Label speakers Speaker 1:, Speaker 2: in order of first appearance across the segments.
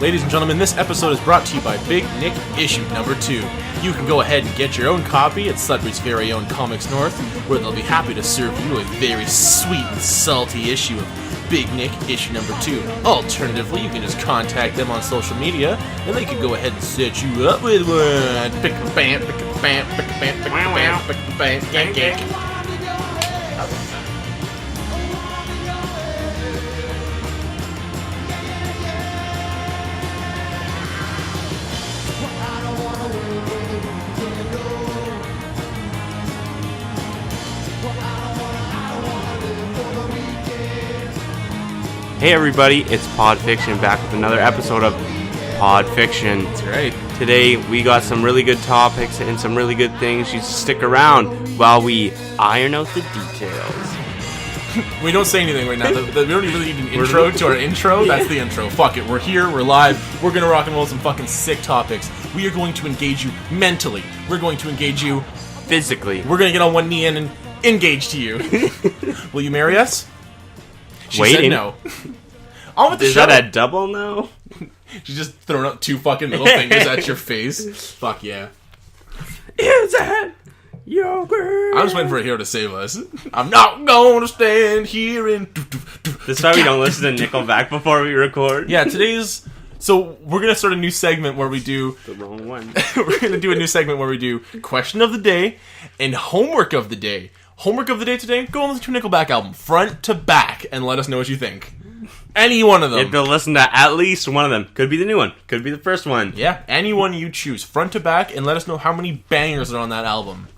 Speaker 1: Ladies and gentlemen, this episode is brought to you by Big Nick Issue Number 2. You can go ahead and get your own copy at Sudbury's very own Comics North, where they'll be happy to serve you a very sweet and salty issue of Big Nick Issue Number 2. Alternatively, you can just contact them on social media, and they can go ahead and set you up with one. Pick a bam, pick a bam, pick a bam, pick a bam, pick a bam, gang, gang.
Speaker 2: Hey everybody, it's Pod Fiction back with another episode of Pod Fiction.
Speaker 1: That's right.
Speaker 2: Today we got some really good topics and some really good things. You stick around while we iron out the details.
Speaker 1: We don't say anything right now. We don't really need an intro to our intro. That's the intro. Fuck it. We're here. We're live. We're going to rock and roll some fucking sick topics. We are going to engage you mentally. We're going to engage you
Speaker 2: physically.
Speaker 1: We're going to get on one knee and engage to you. Will you marry us? She
Speaker 2: Waiting.
Speaker 1: said no. On with the
Speaker 2: Is
Speaker 1: show.
Speaker 2: that a double no?
Speaker 1: She's just throwing up two fucking middle fingers at your face. Fuck yeah.
Speaker 2: Is that your girl?
Speaker 1: I'm just waiting for a hero to save us. I'm not going to stand here and...
Speaker 2: This is why we don't listen to Nickelback before we record.
Speaker 1: Yeah, today's... So, we're going to start a new segment where we do...
Speaker 2: The wrong one.
Speaker 1: We're going to do a new segment where we do Question of the Day and Homework of the Day. Homework of the day today, go and listen to a Nickelback album, front to back, and let us know what you think. Any one of them.
Speaker 2: You have to listen to at least one of them. Could be the new one. Could be the first one.
Speaker 1: Yeah, any one you choose, front to back, and let us know how many bangers are on that album.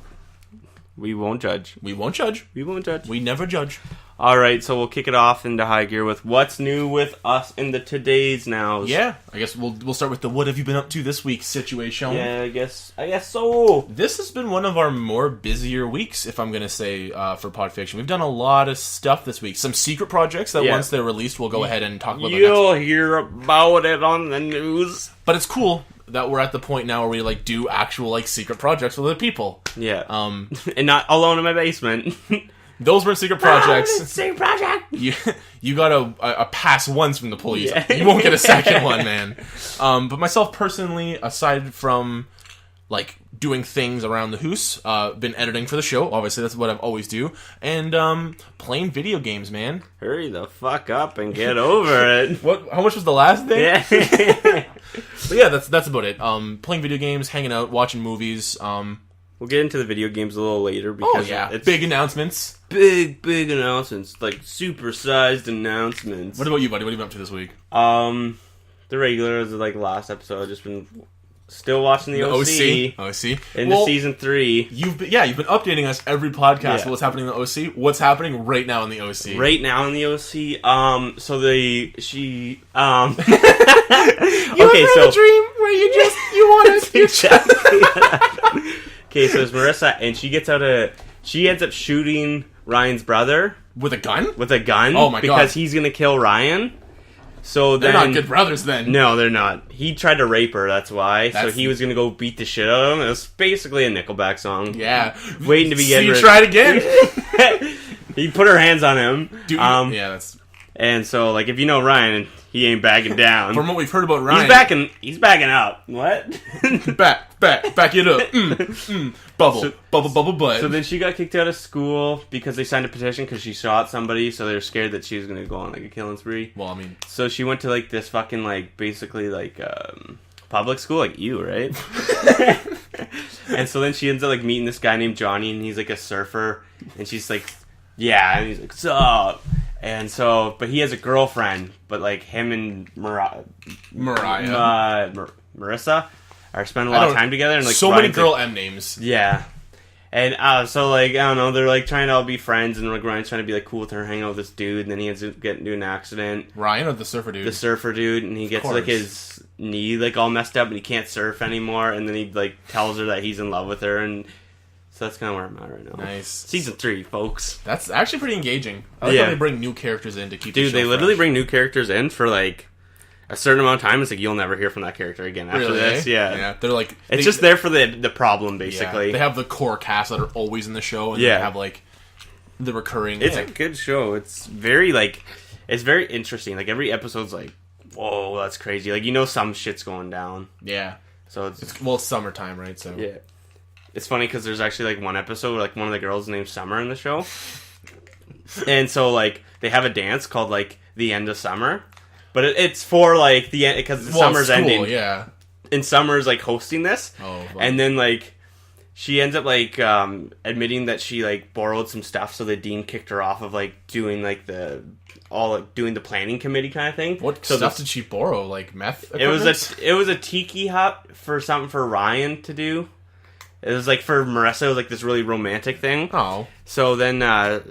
Speaker 2: We won't judge.
Speaker 1: We won't judge.
Speaker 2: We won't judge.
Speaker 1: We never judge.
Speaker 2: Alright, so we'll kick it off into high gear with what's new with us in the today's nows.
Speaker 1: Yeah, I guess we'll start with the what have you been up to this week situation.
Speaker 2: Yeah, I guess so.
Speaker 1: This has been one of our more busier weeks, if I'm going to say, for Podfiction. We've done a lot of stuff this week. Some secret projects that once they're released, we'll go ahead and talk about.
Speaker 2: You'll hear about it on the news.
Speaker 1: But it's cool that we're at the point now where we do actual secret projects with other people.
Speaker 2: Yeah. And not alone in my basement.
Speaker 1: Those weren't secret projects.
Speaker 2: Secret project.
Speaker 1: You got a pass once from the police. Yeah. You won't get a second one, man. But myself personally, aside from doing things around the house, been editing for the show. Obviously, that's what I always do, and playing video games, man.
Speaker 2: Hurry the fuck up and get over it.
Speaker 1: What? How much was the last thing?
Speaker 2: Yeah.
Speaker 1: But yeah, that's about it. Playing video games, hanging out, watching movies.
Speaker 2: We'll get into the video games a little later because
Speaker 1: it's big announcements.
Speaker 2: Big announcements, supersized announcements.
Speaker 1: What about you, buddy? What have you been up to this week?
Speaker 2: The regulars, last episode. I've just been still watching the OC.
Speaker 1: OC.
Speaker 2: Into season 3.
Speaker 1: You've been updating us every podcast about what's happening in the OC. What's happening right now in the OC?
Speaker 2: Right now in the OC,
Speaker 1: You
Speaker 2: okay,
Speaker 1: ever had a dream where you wanted
Speaker 2: exactly. Okay, so it's Marissa, and she ends up shooting Ryan's brother
Speaker 1: with a gun.
Speaker 2: Oh my god! Because he's gonna kill Ryan. So
Speaker 1: they're not good brothers then.
Speaker 2: No, they're not. He tried to rape her. That's why. So he was gonna go beat the shit out of him. It was basically a Nickelback song.
Speaker 1: Yeah,
Speaker 2: waiting to be getting.
Speaker 1: So you tried again.
Speaker 2: He put her hands on him.
Speaker 1: Dude, yeah, that's.
Speaker 2: And so, if you know Ryan, he ain't backing down.
Speaker 1: From what we've heard about Ryan,
Speaker 2: he's backing up. What?
Speaker 1: back it up. Bubble butt.
Speaker 2: So then she got kicked out of school because they signed a petition because she shot somebody, so they were scared that she was going to go on a killing spree.
Speaker 1: Well, I mean,
Speaker 2: so she went to this fucking basically public school, like you, right? And so then she ends up meeting this guy named Johnny, and he's a surfer, and she's yeah, and he's what's up? And so, but he has a girlfriend, but him and Marissa are spending a lot of time together, and
Speaker 1: so many girl M names.
Speaker 2: Yeah. And so I don't know, they're all be friends, and Ryan's trying to be cool with her, hanging out with this dude, and then he ends up getting into an accident.
Speaker 1: Ryan or the surfer dude?
Speaker 2: The surfer dude, and he gets his knee all messed up, and he can't surf anymore, and then he tells her that he's in love with her, and so that's kind of where I'm at right now.
Speaker 1: Nice.
Speaker 2: Season 3, folks.
Speaker 1: That's actually pretty engaging. I like how they bring new characters in to keep the show
Speaker 2: they literally bring new characters in for a certain amount of time. It's you'll never hear from that character again after this. Yeah.
Speaker 1: They're
Speaker 2: it's just there for the problem, basically.
Speaker 1: Yeah. They have the core cast that are always in the show, and they have the recurring.
Speaker 2: It's a good show. It's very it's very interesting. Every episode's whoa, that's crazy. Like, you know some shit's going down.
Speaker 1: Yeah.
Speaker 2: So it's
Speaker 1: summertime, right? So
Speaker 2: yeah. It's funny because there's actually, like, one episode where, like, one of the girls named Summer in the show. And so, like, they have a dance called, like, the end of summer. But it's for, like, the end, because the summer's
Speaker 1: school,
Speaker 2: ending.
Speaker 1: Yeah.
Speaker 2: And Summer's, like, hosting this.
Speaker 1: Oh, wow.
Speaker 2: And then, like, she ends up, like, admitting that she, like, borrowed some stuff, so the dean kicked her off of, like, doing, like, doing the planning committee kind of thing.
Speaker 1: What stuff did she borrow? Like, meth equipment?
Speaker 2: It was a tiki hut for something for Ryan to do. It was, like, for Marissa, it was, like, this really romantic thing.
Speaker 1: Oh.
Speaker 2: So then,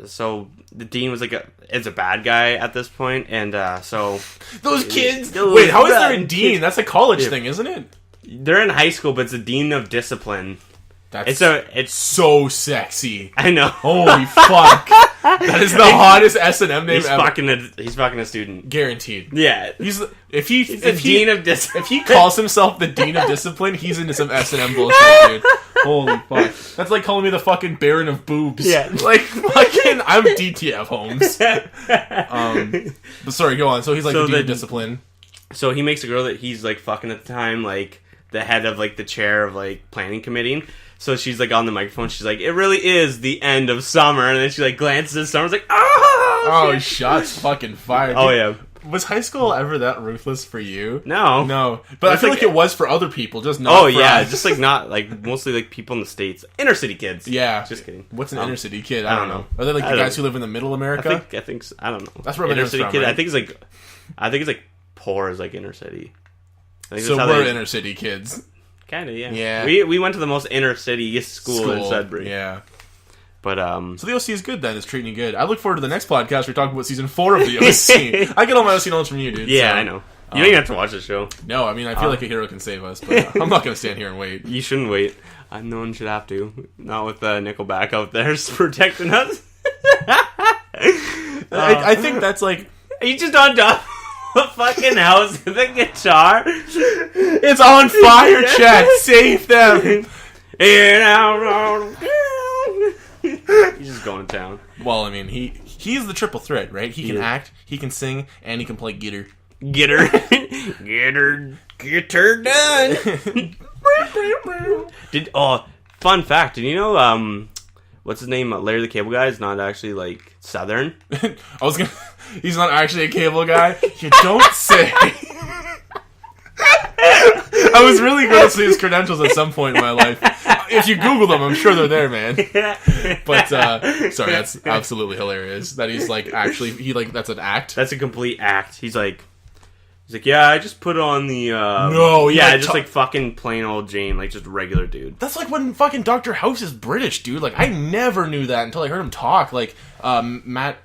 Speaker 2: so the dean was, like, is a bad guy at this point, and, so...
Speaker 1: Those kids! Wait, how is there a dean? That's a college thing, isn't it?
Speaker 2: They're in high school, but it's a dean of discipline.
Speaker 1: It's so sexy.
Speaker 2: I know.
Speaker 1: Holy fuck. That is the hottest S&M name ever.
Speaker 2: He's fucking a student.
Speaker 1: Guaranteed.
Speaker 2: Yeah.
Speaker 1: He's the
Speaker 2: dean of discipline.
Speaker 1: If he calls himself the dean of discipline, he's into some S&M bullshit, dude. Holy fuck. That's like calling me the fucking Baron of Boobs.
Speaker 2: Yeah.
Speaker 1: Like, fucking, I'm DTF Holmes. But sorry, go on. So he's like the dean of discipline.
Speaker 2: So he makes a girl that he's, like, fucking at the time, like, the head of, like, the chair of, like, planning committee. So she's, like, on the microphone. She's like, it really is the end of summer. And then she, like, glances at Summer's like,
Speaker 1: oh, shots fucking fired.
Speaker 2: Oh, yeah.
Speaker 1: Was high school ever that ruthless for you?
Speaker 2: No.
Speaker 1: No. But I feel like it was for other people, just not for us.
Speaker 2: Just, like, not, like, mostly, like, people in the States. Inner city kids.
Speaker 1: Yeah.
Speaker 2: Just kidding.
Speaker 1: What's an inner city kid? I don't know. Are they, like, the guys who live in the middle America?
Speaker 2: I think so. I don't know.
Speaker 1: That's where
Speaker 2: inner city kid.
Speaker 1: Right?
Speaker 2: I think it's, like, poor is, like, inner city.
Speaker 1: So we're inner city kids.
Speaker 2: Kind of, yeah.
Speaker 1: Yeah.
Speaker 2: We went to the most inner city school in Sudbury.
Speaker 1: Yeah.
Speaker 2: But,
Speaker 1: So the OC is good then. It's treating you good. I look forward to the next podcast where we talk about season 4 of the OC. I get all my OC knowledge from you, dude.
Speaker 2: Yeah, so, I know. You don't even have to watch the show.
Speaker 1: No, I mean, I feel like a hero can save us, but I'm not going to stand here and wait.
Speaker 2: You shouldn't wait. No one should have to. Not with Nickelback out there protecting us.
Speaker 1: I think that's like...
Speaker 2: Are you just on top of a fucking house with a guitar?
Speaker 1: It's on fire, Chad. Save them.
Speaker 2: He's just going to town.
Speaker 1: Well, I mean, he's the triple threat, right? He can act, he can sing, and he can play guitar.
Speaker 2: Get her done. Fun fact, did you know, what's his name? Larry the Cable Guy is not actually, like, Southern.
Speaker 1: He's not actually a cable guy? You don't say. I was really going to see his credentials at some point in my life. If you Google them, I'm sure they're there, man. But, sorry, that's absolutely hilarious. That he's, like, actually, that's an act?
Speaker 2: That's a complete act. He's like, yeah, I just put on the,
Speaker 1: No,
Speaker 2: yeah,
Speaker 1: like,
Speaker 2: just, like, fucking plain old Jane, like, just regular dude.
Speaker 1: That's like when fucking Dr. House is British, dude. Like, I never knew that until I heard him talk. Like, Matt...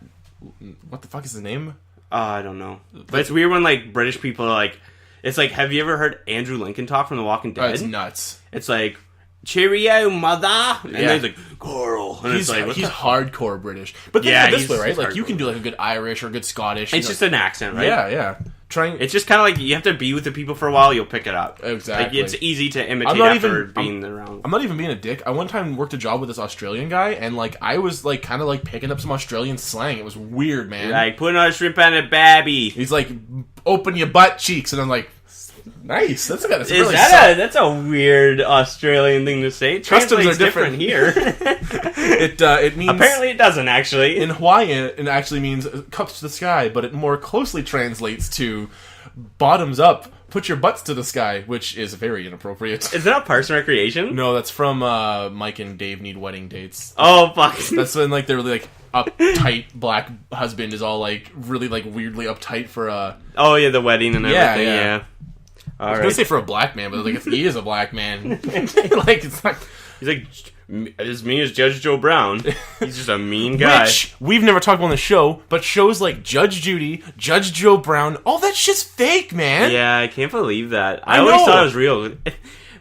Speaker 1: What the fuck is his name?
Speaker 2: I don't know. But it's weird when, like, British people are, like... It's like, have you ever heard Andrew Lincoln talk from The Walking Dead?
Speaker 1: It's nuts.
Speaker 2: It's like, cheerio, mother! And then he's like, Carl! And
Speaker 1: he's hardcore British. But think of it this way, right? Like, you can do, like, a good Irish or a good Scottish.
Speaker 2: It's just an accent, right?
Speaker 1: Yeah.
Speaker 2: It's just kind of like, you have to be with the people for a while, you'll pick it up.
Speaker 1: Exactly.
Speaker 2: Like, it's easy to imitate after being around.
Speaker 1: I'm not even being a dick. I one time worked a job with this Australian guy, and, like, I was, like, kind of, like, picking up some Australian slang. It was weird, man.
Speaker 2: Like, putting on a shrimp on a babby.
Speaker 1: He's like, open your butt cheeks, and I'm like... Nice. That's
Speaker 2: a weird Australian thing to say.
Speaker 1: Customs are different
Speaker 2: here.
Speaker 1: It means
Speaker 2: apparently it doesn't actually.
Speaker 1: In Hawaiian, it actually means cups to the sky, but it more closely translates to bottoms up. Put your butts to the sky, which is very inappropriate.
Speaker 2: Is that Parks and Recreation?
Speaker 1: No, that's from Mike and Dave Need Wedding Dates.
Speaker 2: Oh fuck!
Speaker 1: That's when like they're really like uptight black husband is all like really like weirdly uptight for
Speaker 2: Oh yeah, the wedding and everything. Yeah.
Speaker 1: I was gonna say for a black man, but like if he is a black man, like it's not.
Speaker 2: He's like as mean as Judge Joe Brown. He's just a mean guy.
Speaker 1: Which we've never talked about on the show, but shows like Judge Judy, Judge Joe Brown, all that shit's fake, man.
Speaker 2: Yeah, I can't believe that. I always thought it was real.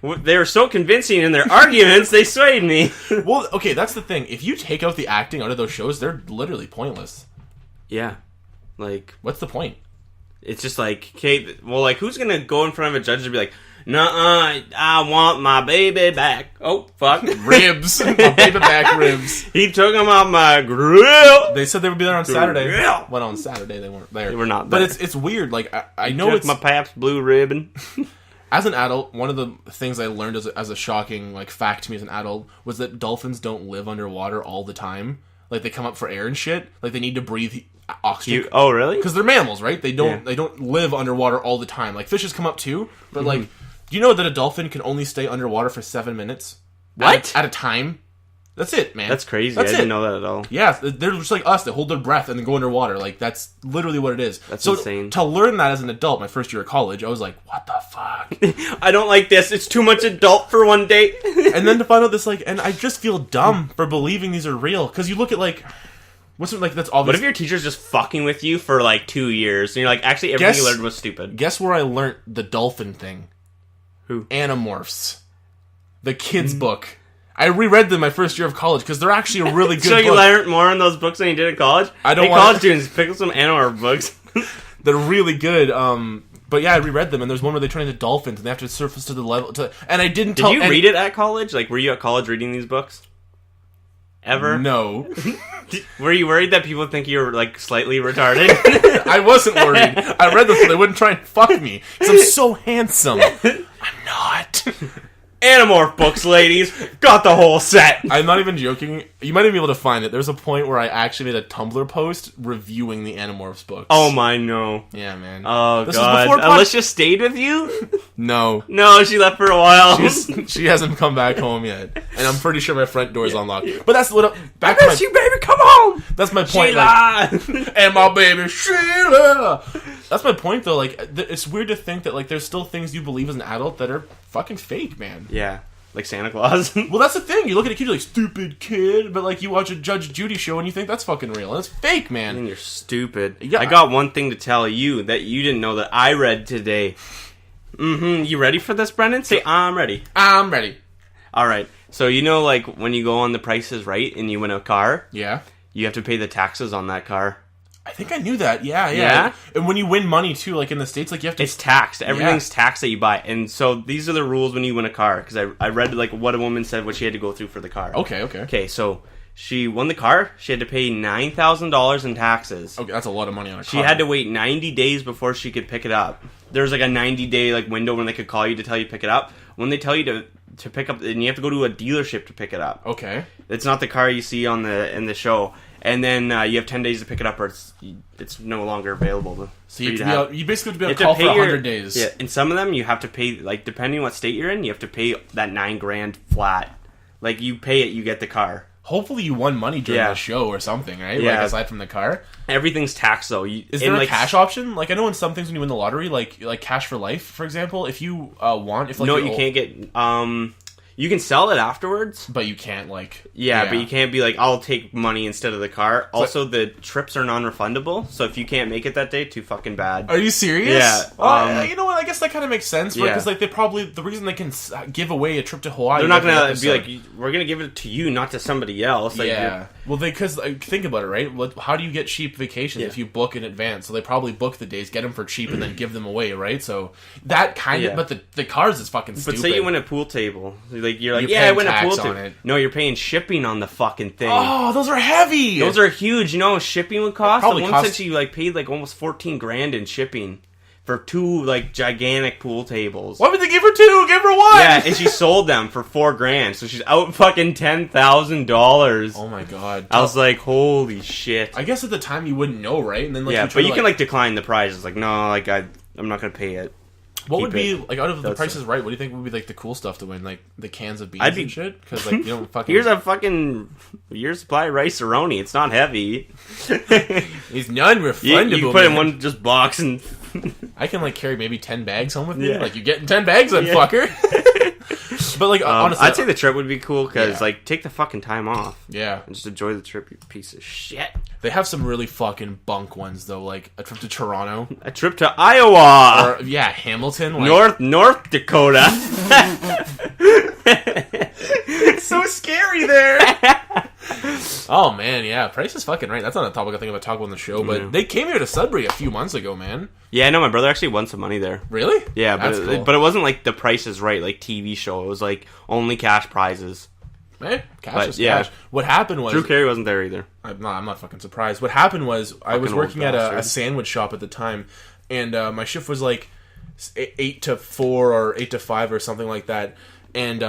Speaker 2: They were so convincing in their arguments, they swayed me.
Speaker 1: Well, okay, that's the thing. If you take out the acting out of those shows, they're literally pointless.
Speaker 2: Yeah, like
Speaker 1: what's the point?
Speaker 2: It's just like, okay, well, like, who's gonna go in front of a judge and be like, Nuh-uh, I want my baby back. Oh, fuck.
Speaker 1: Ribs. My baby back ribs.
Speaker 2: He took them off my grill.
Speaker 1: They said they would be there on Saturday.
Speaker 2: Grill.
Speaker 1: Well, on Saturday they weren't there.
Speaker 2: They were not
Speaker 1: there.
Speaker 2: there.
Speaker 1: But it's weird. Like, I know
Speaker 2: Took
Speaker 1: it's...
Speaker 2: my Pabst Blue Ribbon.
Speaker 1: As an adult, one of the things I learned as a shocking like fact to me as an adult was that dolphins don't live underwater all the time. Like, they come up for air and shit. Like, they need to breathe oxygen.
Speaker 2: Oh, really?
Speaker 1: Because they're mammals, right? They don't live underwater all the time. Like, fishes come up too, but like, do you know that a dolphin can only stay underwater for 7 minutes?
Speaker 2: What?
Speaker 1: At a time? That's it, man.
Speaker 2: That's crazy.
Speaker 1: That's
Speaker 2: I didn't know that at all.
Speaker 1: Yeah, they're just like us. They hold their breath and then go underwater. Like, that's literally what it is.
Speaker 2: That's
Speaker 1: so
Speaker 2: insane.
Speaker 1: To learn that as an adult, my first year of college, I was like, what the fuck?
Speaker 2: I don't like this. It's too much adult for one day.
Speaker 1: And then to find out this, like, and I just feel dumb for believing these are real. Because you look at, like, what's it, like, that's obvious.
Speaker 2: What if your teacher's just fucking with you for, like, 2 years, and you're like, actually, everything you learned was stupid?
Speaker 1: Guess where I learned the dolphin thing?
Speaker 2: Who?
Speaker 1: Animorphs. The kids' book. I reread them my first year of college because they're actually a really good
Speaker 2: So
Speaker 1: book.
Speaker 2: you learned more in those books than you did in college?
Speaker 1: I don't
Speaker 2: Hey,
Speaker 1: want-
Speaker 2: college students, pick up some Animorph books.
Speaker 1: They're really good. But yeah, I reread them, and there's one where they turn into dolphins, and they have to surface to the level. And I didn't tell.
Speaker 2: Did you read it at college? Like, were you at college reading these books? Ever?
Speaker 1: No.
Speaker 2: Were you worried that people think you were, like, slightly retarded?
Speaker 1: I wasn't worried. I read them so they wouldn't try and fuck me. Because I'm so handsome. I'm not.
Speaker 2: Animorph books, ladies. Got the whole set.
Speaker 1: I'm not even joking. You might even be able to find it. There's a point where I actually made a Tumblr post reviewing the Animorphs books.
Speaker 2: Oh my, no.
Speaker 1: Yeah, man.
Speaker 2: Oh,
Speaker 1: This
Speaker 2: God.
Speaker 1: was before
Speaker 2: Alicia stayed with you?
Speaker 1: No.
Speaker 2: No, she left for a while.
Speaker 1: She hasn't come back home yet. And I'm pretty sure my front door is unlocked. But that's what... Back to my...
Speaker 2: you, baby. Come home.
Speaker 1: That's my point.
Speaker 2: Sheila.
Speaker 1: Like, and my baby Sheila. That's my point, though. Like, it's weird to think that like there's still things you believe as an adult that are fucking fake, man.
Speaker 2: Yeah, like Santa Claus.
Speaker 1: Well, that's the thing. You look at a kid, you're like, stupid kid. But like, you watch a Judge Judy show and you think that's fucking real, and it's fake, man.
Speaker 2: And you're stupid.
Speaker 1: Yeah.
Speaker 2: I got one thing to tell you that you didn't know that I read today. You ready for this, Brendan? Say, I'm ready.
Speaker 1: I'm ready.
Speaker 2: All right. So you know, like when you go on The Price is Right and you win a car,
Speaker 1: Yeah.
Speaker 2: you have to pay the taxes on that car.
Speaker 1: I think I knew that. Yeah.
Speaker 2: Yeah?
Speaker 1: And when you win money too, like in the States, like you have to.
Speaker 2: It's taxed. Everything's taxed that you buy. And so these are the rules when you win a car. Because I read like what a woman said, what she had to go through for the car.
Speaker 1: Okay.
Speaker 2: Okay, so she won the car. She had to pay $9,000 in taxes.
Speaker 1: Okay, that's a lot of money on a car.
Speaker 2: She had to wait 90 days before she could pick it up. There's like a 90-day like window when they could call you to tell you to pick it up. When they tell you to pick up, and you have to go to a dealership to pick it up.
Speaker 1: Okay.
Speaker 2: It's not the car you see in the show. And then you have 10 days to pick it up, or it's no longer available.
Speaker 1: So you basically have to be on
Speaker 2: You
Speaker 1: call
Speaker 2: have to
Speaker 1: for
Speaker 2: pay
Speaker 1: 100 days.
Speaker 2: Yeah, and some of them you have to pay, like depending on what state you're in, you have to pay that $9,000 flat. Like you pay it, you get the car.
Speaker 1: Hopefully you won money during
Speaker 2: Yeah.
Speaker 1: the show or something, right?
Speaker 2: Yeah.
Speaker 1: Like aside from the car.
Speaker 2: Everything's taxed though.
Speaker 1: Is there a cash option? Like I know in some things when you win the lottery, like cash for life, for example, if you want, if like
Speaker 2: no,
Speaker 1: you're
Speaker 2: you
Speaker 1: old-
Speaker 2: can't get. You can sell it afterwards.
Speaker 1: but you can't like.
Speaker 2: Yeah, but you can't be like, I'll take money instead of the car. Also, the trips are non-refundable, so if you can't make it that day, too fucking bad.
Speaker 1: Are you serious?
Speaker 2: Yeah,
Speaker 1: Well, you know what? I guess that kind of makes sense, right?
Speaker 2: Yeah.
Speaker 1: Because like the reason they can give away a trip to Hawaii.
Speaker 2: They're not
Speaker 1: every
Speaker 2: gonna
Speaker 1: episode-
Speaker 2: be like, we're gonna give it to you, not to somebody else. Like,
Speaker 1: yeah. Well, because think about it, right? How do you get cheap vacations if you book in advance? So they probably book the days, get them for cheap, and then give them away, right? So that kind of.
Speaker 2: Yeah.
Speaker 1: But the cars is fucking stupid.
Speaker 2: But say you win a pool table, you're like,
Speaker 1: You're
Speaker 2: I
Speaker 1: paying
Speaker 2: win a
Speaker 1: tax
Speaker 2: pool
Speaker 1: on
Speaker 2: table.
Speaker 1: it.
Speaker 2: No, you're paying shipping on the fucking thing.
Speaker 1: Oh, those are heavy.
Speaker 2: Those are huge. You know what shipping would cost?
Speaker 1: Probably
Speaker 2: The one
Speaker 1: cost-
Speaker 2: said she like paid like almost $14,000 in shipping for 2 like gigantic pool tables.
Speaker 1: Why would they give her 2? Give her 1.
Speaker 2: Yeah, and she sold them for $4,000, so she's out fucking $10,000.
Speaker 1: Oh my god.
Speaker 2: I was like, holy shit.
Speaker 1: I guess at the time you wouldn't know, right? And then like
Speaker 2: Yeah,
Speaker 1: you try
Speaker 2: but you
Speaker 1: to,
Speaker 2: can like decline the prize. It's like, no, like I'm not gonna pay it.
Speaker 1: what
Speaker 2: keep
Speaker 1: would be
Speaker 2: it.
Speaker 1: like out of the
Speaker 2: That's
Speaker 1: Price is Right? What do you think would be like the cool stuff to win? Like the cans of beans
Speaker 2: I'd be-
Speaker 1: and shit? Because like you don't fucking.
Speaker 2: Here's a fucking year's supply of rice-a-roni. It's not heavy.
Speaker 1: It's non-refundable.
Speaker 2: You can put it in
Speaker 1: man.
Speaker 2: one just box and
Speaker 1: I can like carry maybe 10 bags home with me.
Speaker 2: Yeah.
Speaker 1: Like you getting 10 bags, then
Speaker 2: Yeah.
Speaker 1: fucker. But like honestly,
Speaker 2: I'd say the trip would be cool because
Speaker 1: Yeah.
Speaker 2: like take the fucking time off
Speaker 1: yeah,
Speaker 2: and just enjoy the trip. You piece of shit.
Speaker 1: they have some really fucking bunk ones though. Like a trip to Toronto
Speaker 2: A trip to Iowa,
Speaker 1: or yeah, Hamilton. Like,
Speaker 2: North Dakota.
Speaker 1: it's so scary there. Oh man, yeah, price is fucking right. That's not a topic I think about talking about on the show, but they came here to Sudbury a few months ago, man.
Speaker 2: Yeah, I know. My brother actually won some money there.
Speaker 1: Really?
Speaker 2: Yeah,
Speaker 1: That's cool.
Speaker 2: but it wasn't like The Price is Right, like TV show. It was like only cash prizes.
Speaker 1: Man, cash is cash. What happened was
Speaker 2: Drew Carey wasn't there either.
Speaker 1: I'm not fucking surprised. What happened was I was working at a
Speaker 2: bastard.
Speaker 1: sandwich shop at the time, and my shift was like 8 to 4 or 8 to 5 or something like that, and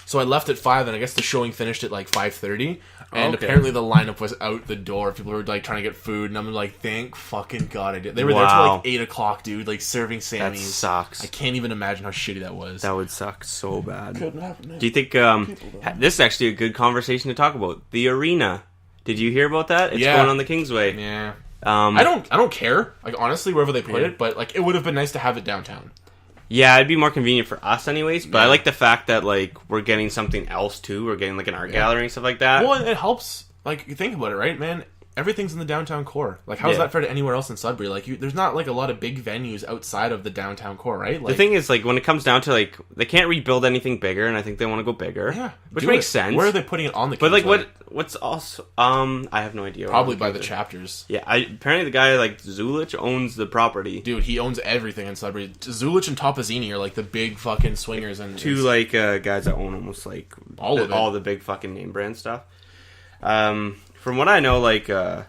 Speaker 1: so I left at 5, and I guess the showing finished at like 5:30. And apparently the lineup was out the door. People were like trying to get food, and I'm like, thank fucking God I did. They were there till like 8 o'clock, dude, like serving Sammys.
Speaker 2: That sucks.
Speaker 1: I can't even imagine how shitty that was.
Speaker 2: That would suck so bad.
Speaker 1: Couldn't happen.
Speaker 2: Do you think this is actually a good conversation to talk about? The arena. Did you hear about that? It's going on the Kingsway.
Speaker 1: Yeah. I don't care. Like honestly, wherever they put it, but like it would have been nice to have it downtown.
Speaker 2: Yeah, it'd be more convenient for us anyways, but I like the fact that like we're getting something else too. We're getting like an art gallery and stuff like that.
Speaker 1: Well, it helps. Like, you think about it, right, man? Everything's in the downtown core. Like, how is that fair to anywhere else in Sudbury? Like, there's not, like, a lot of big venues outside of the downtown core, right? Like,
Speaker 2: the thing is, like, when it comes down to, like, they can't rebuild anything bigger, and I think they want to go bigger.
Speaker 1: Yeah.
Speaker 2: Which makes sense.
Speaker 1: Where are they putting it on the
Speaker 2: But,
Speaker 1: Kingsway?
Speaker 2: like, what's also... I have no idea.
Speaker 1: Probably by the chapters.
Speaker 2: Yeah, apparently the guy, like, Zulich owns the property.
Speaker 1: Dude, he owns everything in Sudbury. Zulich and Topazzini are, like, the big fucking swingers. And
Speaker 2: two, like, guys that own almost, like...
Speaker 1: all of it.
Speaker 2: All the big fucking name brand stuff. From what I know, like, or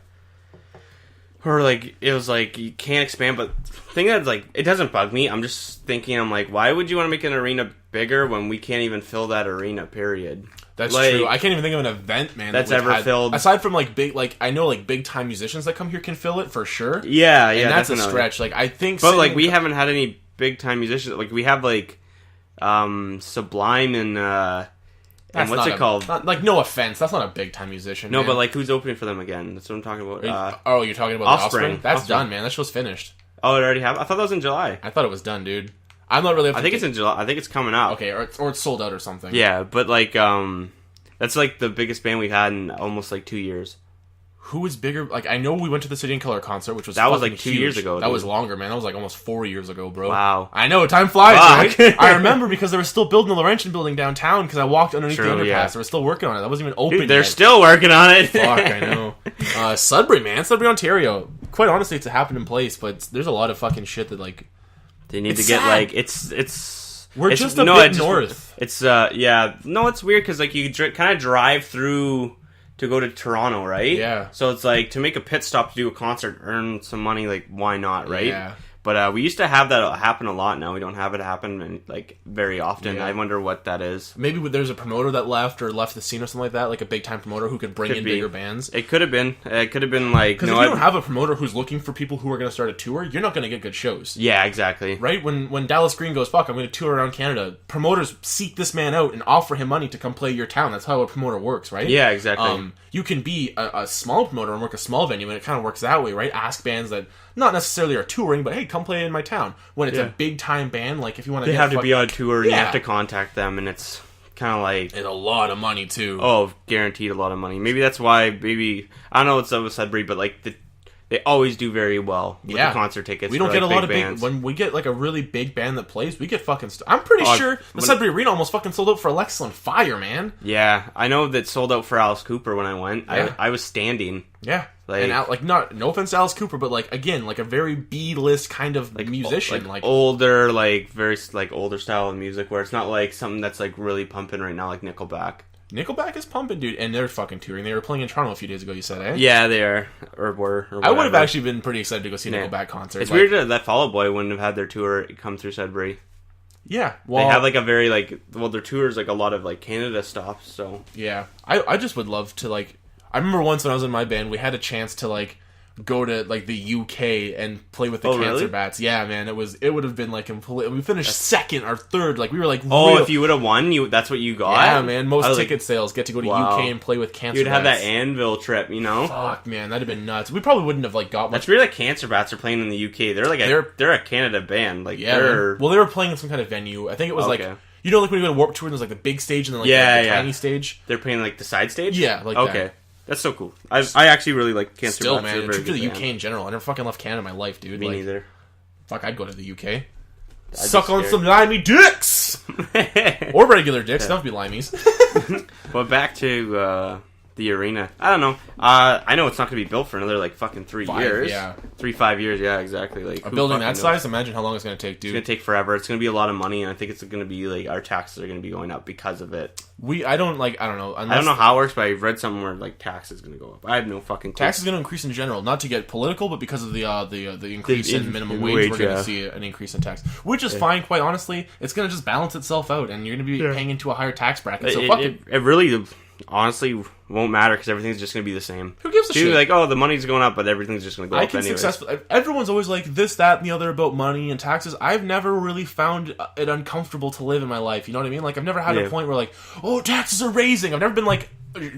Speaker 2: like it was like you can't expand, but the thing that's like it doesn't bug me. I'm just thinking, I'm like, why would you want to make an arena bigger when we can't even fill that arena? Period.
Speaker 1: That's
Speaker 2: like,
Speaker 1: true. I can't even think of an event, man,
Speaker 2: that's ever filled.
Speaker 1: Aside from like big, like I know like big time musicians that come here can fill it for sure.
Speaker 2: Yeah,
Speaker 1: and that's
Speaker 2: definitely.
Speaker 1: a stretch. Like I think,
Speaker 2: but like we haven't had any big time musicians. Like we have like Sublime and what's it called?
Speaker 1: Like, no offense, that's not a big time musician.
Speaker 2: No,
Speaker 1: man.
Speaker 2: but like, who's opening for them again? That's what I'm talking about.
Speaker 1: You're talking about
Speaker 2: Offspring.
Speaker 1: That's
Speaker 2: Offspring.
Speaker 1: done, man. That show's finished.
Speaker 2: Oh, it already happened. I thought that was in July.
Speaker 1: I thought it was done, dude. I'm not really.
Speaker 2: I think it's in July. I think it's coming out.
Speaker 1: Okay, or it's sold out or something.
Speaker 2: Yeah, but like, that's like the biggest band we've had in almost like 2 years.
Speaker 1: Who is bigger? Like, I know we went to the City and Color concert, which was
Speaker 2: like 2
Speaker 1: huge.
Speaker 2: years ago.
Speaker 1: That was longer, man. That was like almost 4 years ago, bro.
Speaker 2: Wow.
Speaker 1: I know, time flies,
Speaker 2: Fuck.
Speaker 1: right? I remember because they were still building the Laurentian building downtown because I walked underneath the underpass.
Speaker 2: Yeah.
Speaker 1: They were still working on it. That wasn't even open
Speaker 2: Dude, they're
Speaker 1: yet.
Speaker 2: still working on it.
Speaker 1: Fuck, I know. Sudbury, man. Sudbury, Ontario. Quite honestly, it's a happening place, but there's a lot of fucking shit that, like...
Speaker 2: They need to
Speaker 1: It's
Speaker 2: get,
Speaker 1: sad.
Speaker 2: like, it's...
Speaker 1: We're
Speaker 2: it's,
Speaker 1: just a
Speaker 2: no,
Speaker 1: bit
Speaker 2: it's,
Speaker 1: north.
Speaker 2: It's, yeah. No, it's weird because, like, you kind of drive through to go to Toronto, right?
Speaker 1: Yeah.
Speaker 2: So it's, like, to make a pit stop to do a concert, earn some money, like, why not, right?
Speaker 1: Yeah.
Speaker 2: But we used to have that happen a lot. Now we don't have it happen, like, very often.
Speaker 1: Yeah.
Speaker 2: I wonder what that is.
Speaker 1: Maybe there's a promoter that left the scene or something like that, like a big-time promoter who could bring in bigger bands.
Speaker 2: It could have been. It could have been, like...
Speaker 1: Because if you don't have a promoter who's looking for people who are going to start a tour, you're not going to get good shows.
Speaker 2: Yeah, exactly.
Speaker 1: Right? When Dallas Green goes, fuck, I'm going to tour around Canada, promoters seek this man out and offer him money to come play your town. That's how a promoter works, right?
Speaker 2: Yeah, exactly.
Speaker 1: You can be a small promoter and work a small venue, and it kind of works that way, right? Ask bands that not necessarily are touring, but hey, come play in my town. When it's a big-time band, like if you want to
Speaker 2: They have to be on tour, and you
Speaker 1: Yeah.
Speaker 2: have to contact them, and it's kind of like...
Speaker 1: And a lot of money, too.
Speaker 2: Oh, guaranteed a lot of money. Maybe that's why, I don't know what's up with Sudbury, but like they always do very well with the concert tickets.
Speaker 1: We don't
Speaker 2: for,
Speaker 1: get
Speaker 2: like,
Speaker 1: a lot of
Speaker 2: bands.
Speaker 1: when we get like a really big band that plays, we get fucking I'm pretty sure the Sudbury Arena almost fucking sold out for Alexis on Fire, man.
Speaker 2: Yeah, I know that sold out for Alice Cooper when I went.
Speaker 1: Yeah.
Speaker 2: I was standing.
Speaker 1: Yeah.
Speaker 2: Like,
Speaker 1: and no offense to Alice Cooper, but like again, like a very B-list kind of musician, like
Speaker 2: older, like very like older style of music where it's not like something that's like really pumping right now, like Nickelback.
Speaker 1: Nickelback is pumping, dude, and they're fucking touring. They were playing in Toronto a few days ago. You said, eh?
Speaker 2: Yeah, they are, or were. Or
Speaker 1: I would have actually been pretty excited to go see a
Speaker 2: Yeah.
Speaker 1: Nickelback concert.
Speaker 2: It's
Speaker 1: like,
Speaker 2: weird that Fall Out Boy wouldn't have had their tour come through Sudbury.
Speaker 1: Yeah, well,
Speaker 2: They have like a very like their tours like a lot of like Canada stops. So
Speaker 1: yeah, I just would love to like. I remember once when I was in my band, we had a chance to like go to like the UK and play with the Cancer
Speaker 2: really?
Speaker 1: Bats. Yeah, man, it would have been like complete. We finished second or third. Like we were like,
Speaker 2: if you would have won, that's what you got.
Speaker 1: Yeah, man, most
Speaker 2: was
Speaker 1: ticket sales get to go to
Speaker 2: wow.
Speaker 1: UK and play with Cancer
Speaker 2: You'd
Speaker 1: Bats.
Speaker 2: have that Anvil trip, you know.
Speaker 1: Fuck, man, that'd have been nuts. We probably wouldn't have like got much.
Speaker 2: That's weird. Like Cancer Bats are playing in the UK. They're like they're a Canada band. Like
Speaker 1: Yeah,
Speaker 2: they're
Speaker 1: man. Well, they were playing in some kind of venue. I think it was like
Speaker 2: Okay.
Speaker 1: you know, like when you go to Warped Tour, and there's like the big stage and then like the tiny stage.
Speaker 2: they're playing like the side stage.
Speaker 1: Yeah, like
Speaker 2: okay.
Speaker 1: that.
Speaker 2: That's so cool. I actually really like Cancer
Speaker 1: Still,
Speaker 2: Bats.
Speaker 1: man,
Speaker 2: They're
Speaker 1: a
Speaker 2: a very
Speaker 1: trip to the
Speaker 2: good
Speaker 1: UK
Speaker 2: band.
Speaker 1: in general. I never fucking left Canada in my life, dude.
Speaker 2: Me
Speaker 1: like,
Speaker 2: neither.
Speaker 1: Fuck, I'd go to the UK.
Speaker 2: I'd
Speaker 1: Suck
Speaker 2: be
Speaker 1: on
Speaker 2: scared.
Speaker 1: some limey dicks! Or regular dicks, don't be limeys.
Speaker 2: But back to the arena. I don't know. I know it's not going to be built for another like fucking 3 years.
Speaker 1: Yeah.
Speaker 2: 5 years. Yeah, exactly. Like
Speaker 1: a building that size. Imagine how long it's going to take, dude.
Speaker 2: It's going to take forever. It's going to be a lot of money, and I think it's going to be like our taxes are going to be going up because of it.
Speaker 1: I don't know.
Speaker 2: I don't know how it works, but I read something where like tax is going to go up. I have no fucking clue.
Speaker 1: Tax is going to increase in general, not to get political, but because of the increase in minimum wage, we're going to see an increase in tax, which is fine. Quite honestly, it's going to just balance itself out, and you're going to be paying into a higher tax bracket. So
Speaker 2: it really, honestly, won't matter because everything's just going to be the same.
Speaker 1: Who gives a shit?
Speaker 2: Like, oh, the money's going up, but everything's just going to go up anyways.
Speaker 1: Everyone's always like this, that, and the other about money and taxes. I've never really found it uncomfortable to live in my life. You know what I mean? Like, I've never had a point where like, oh, taxes are raising. I've never been like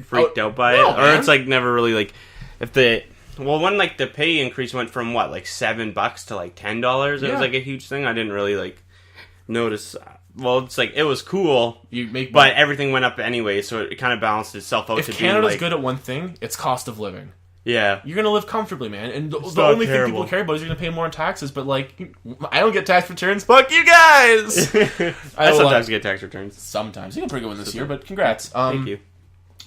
Speaker 2: freaked out by it, or it's like never really like when like the pay increase went from what like $7 to like $10, it was like a huge thing. I didn't really like notice. Well, it's like it was cool, but everything went up anyway, so it kind of balanced itself out.
Speaker 1: If Canada's good at one thing, it's cost of living.
Speaker 2: Yeah,
Speaker 1: you're gonna live comfortably, man, and the only thing people care about is you're gonna pay more in taxes. But like, I don't get tax returns. Fuck you guys.
Speaker 2: I sometimes get tax returns.
Speaker 1: Sometimes you did a pretty good one this year, but congrats.
Speaker 2: Thank you.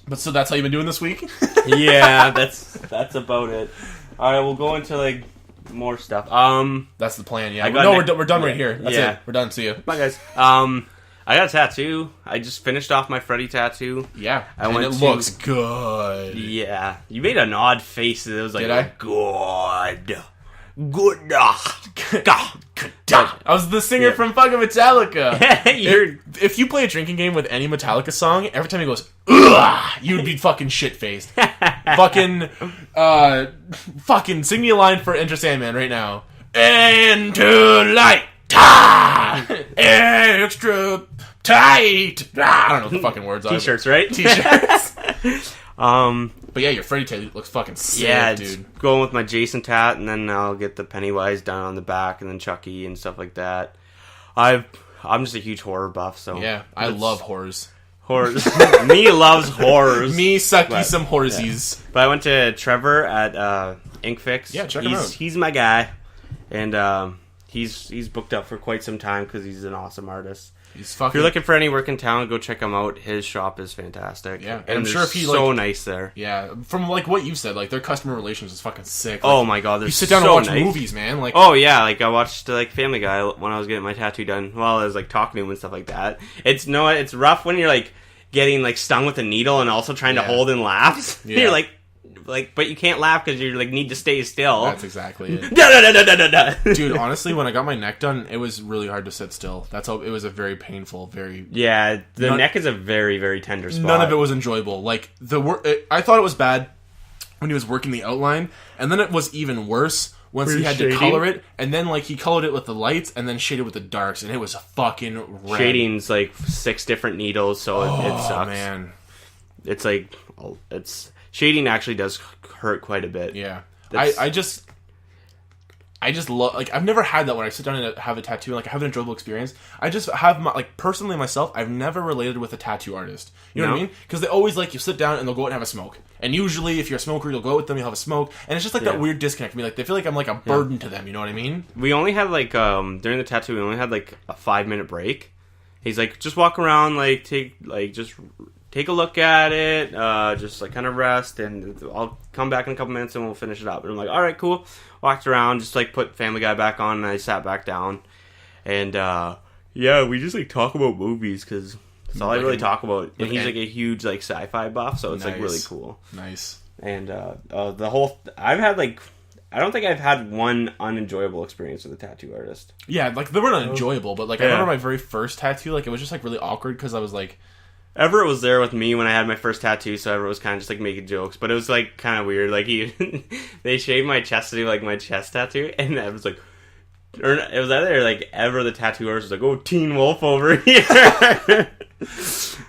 Speaker 1: But so that's how you've been doing this week?
Speaker 2: Yeah, that's about it. All right, we'll go into like more stuff.
Speaker 1: That's the plan. Yeah, we're done right here. That's it. We're done. See you.
Speaker 2: Bye, guys. I got a tattoo. I just finished off my Freddy tattoo.
Speaker 1: Yeah, it looks good.
Speaker 2: Yeah, you made an odd face. It was like,
Speaker 1: did I?
Speaker 2: Good.
Speaker 1: I was the singer from fucking Metallica. If you play a drinking game with any Metallica song, every time he goes, ugh, you'd be fucking shit-faced. fucking sing me a line for Enter Sandman right now. Into light. Extra tight. I don't know what the fucking words are.
Speaker 2: T-shirts, right?
Speaker 1: T-shirts. But yeah, your Freddy tattoo looks fucking sick, dude.
Speaker 2: Going with my Jason tat, and then I'll get the Pennywise done on the back, and then Chucky and stuff like that. I'm just a huge horror buff, so
Speaker 1: yeah, I love horrors.
Speaker 2: Horrors. Me loves horrors.
Speaker 1: Me sucky some horsies.
Speaker 2: Yeah. But I went to Trevor at Ink Fix.
Speaker 1: Yeah, check him out.
Speaker 2: He's my guy, and he's booked up for quite some time because he's an awesome artist. If you're looking for any work in town, go check him out. His shop is fantastic.
Speaker 1: Yeah, and I'm sure if he
Speaker 2: so nice there.
Speaker 1: Yeah, from like what you said, like their customer relations is fucking sick. Like,
Speaker 2: oh my god,
Speaker 1: you sit down and watch movies, man. Like,
Speaker 2: oh yeah, like I watched like Family Guy when I was getting my tattoo done. While I was like talking to him and stuff like that. It's rough when you're like getting like stung with a needle and also trying to hold in laughs. Yeah. You're like, but you can't laugh because you like need to stay still.
Speaker 1: That's exactly it. Dude, honestly, when I got my neck done, it was really hard to sit still. It was a very painful, very
Speaker 2: the neck is a very, very tender spot.
Speaker 1: None of it was enjoyable. Like I thought it was bad when he was working the outline, and then it was even worse once he had to color it, and then like he colored it with the lights and then shaded with the darks, and it was fucking red.
Speaker 2: Shading's like 6 different needles, so it sucks.
Speaker 1: Man,
Speaker 2: it's like shading actually does hurt quite a bit.
Speaker 1: Yeah. I just love, like, I've never had that when I sit down and have a tattoo and, like, I have an enjoyable experience. I just have, personally myself, I've never related with a tattoo artist. You know what I mean? Because they always, like, you sit down and they'll go out and have a smoke. And usually, if you're a smoker, you'll go out with them, you'll have a smoke. And it's just, like, that weird disconnect for me. Like, they feel like I'm, like, a burden to them. You know what I mean?
Speaker 2: We only had, like, during the tattoo, we only had, like, a 5-minute break. He's like, just walk around, like, take a look at it, just like kind of rest, and I'll come back in a couple minutes and we'll finish it up. And I'm like, all right, cool. Walked around, just like put Family Guy back on, and I sat back down. And we just like talk about movies because that's all I really talk about. And he's like a huge like sci-fi buff, so it's like really cool.
Speaker 1: Nice.
Speaker 2: And the whole I've had like. I don't think I've had one unenjoyable experience with a tattoo artist.
Speaker 1: Yeah, like they weren't unenjoyable, but like I remember my very first tattoo, like it was just like really awkward because I was like.
Speaker 2: Everett was there with me when I had my first tattoo, so Everett was kind of just like making jokes, but it was like kind of weird. Like they shaved my chest to do like my chest tattoo, and I was like, or it was either like Everett the tattoo artist was like, "Oh, Teen Wolf over here,"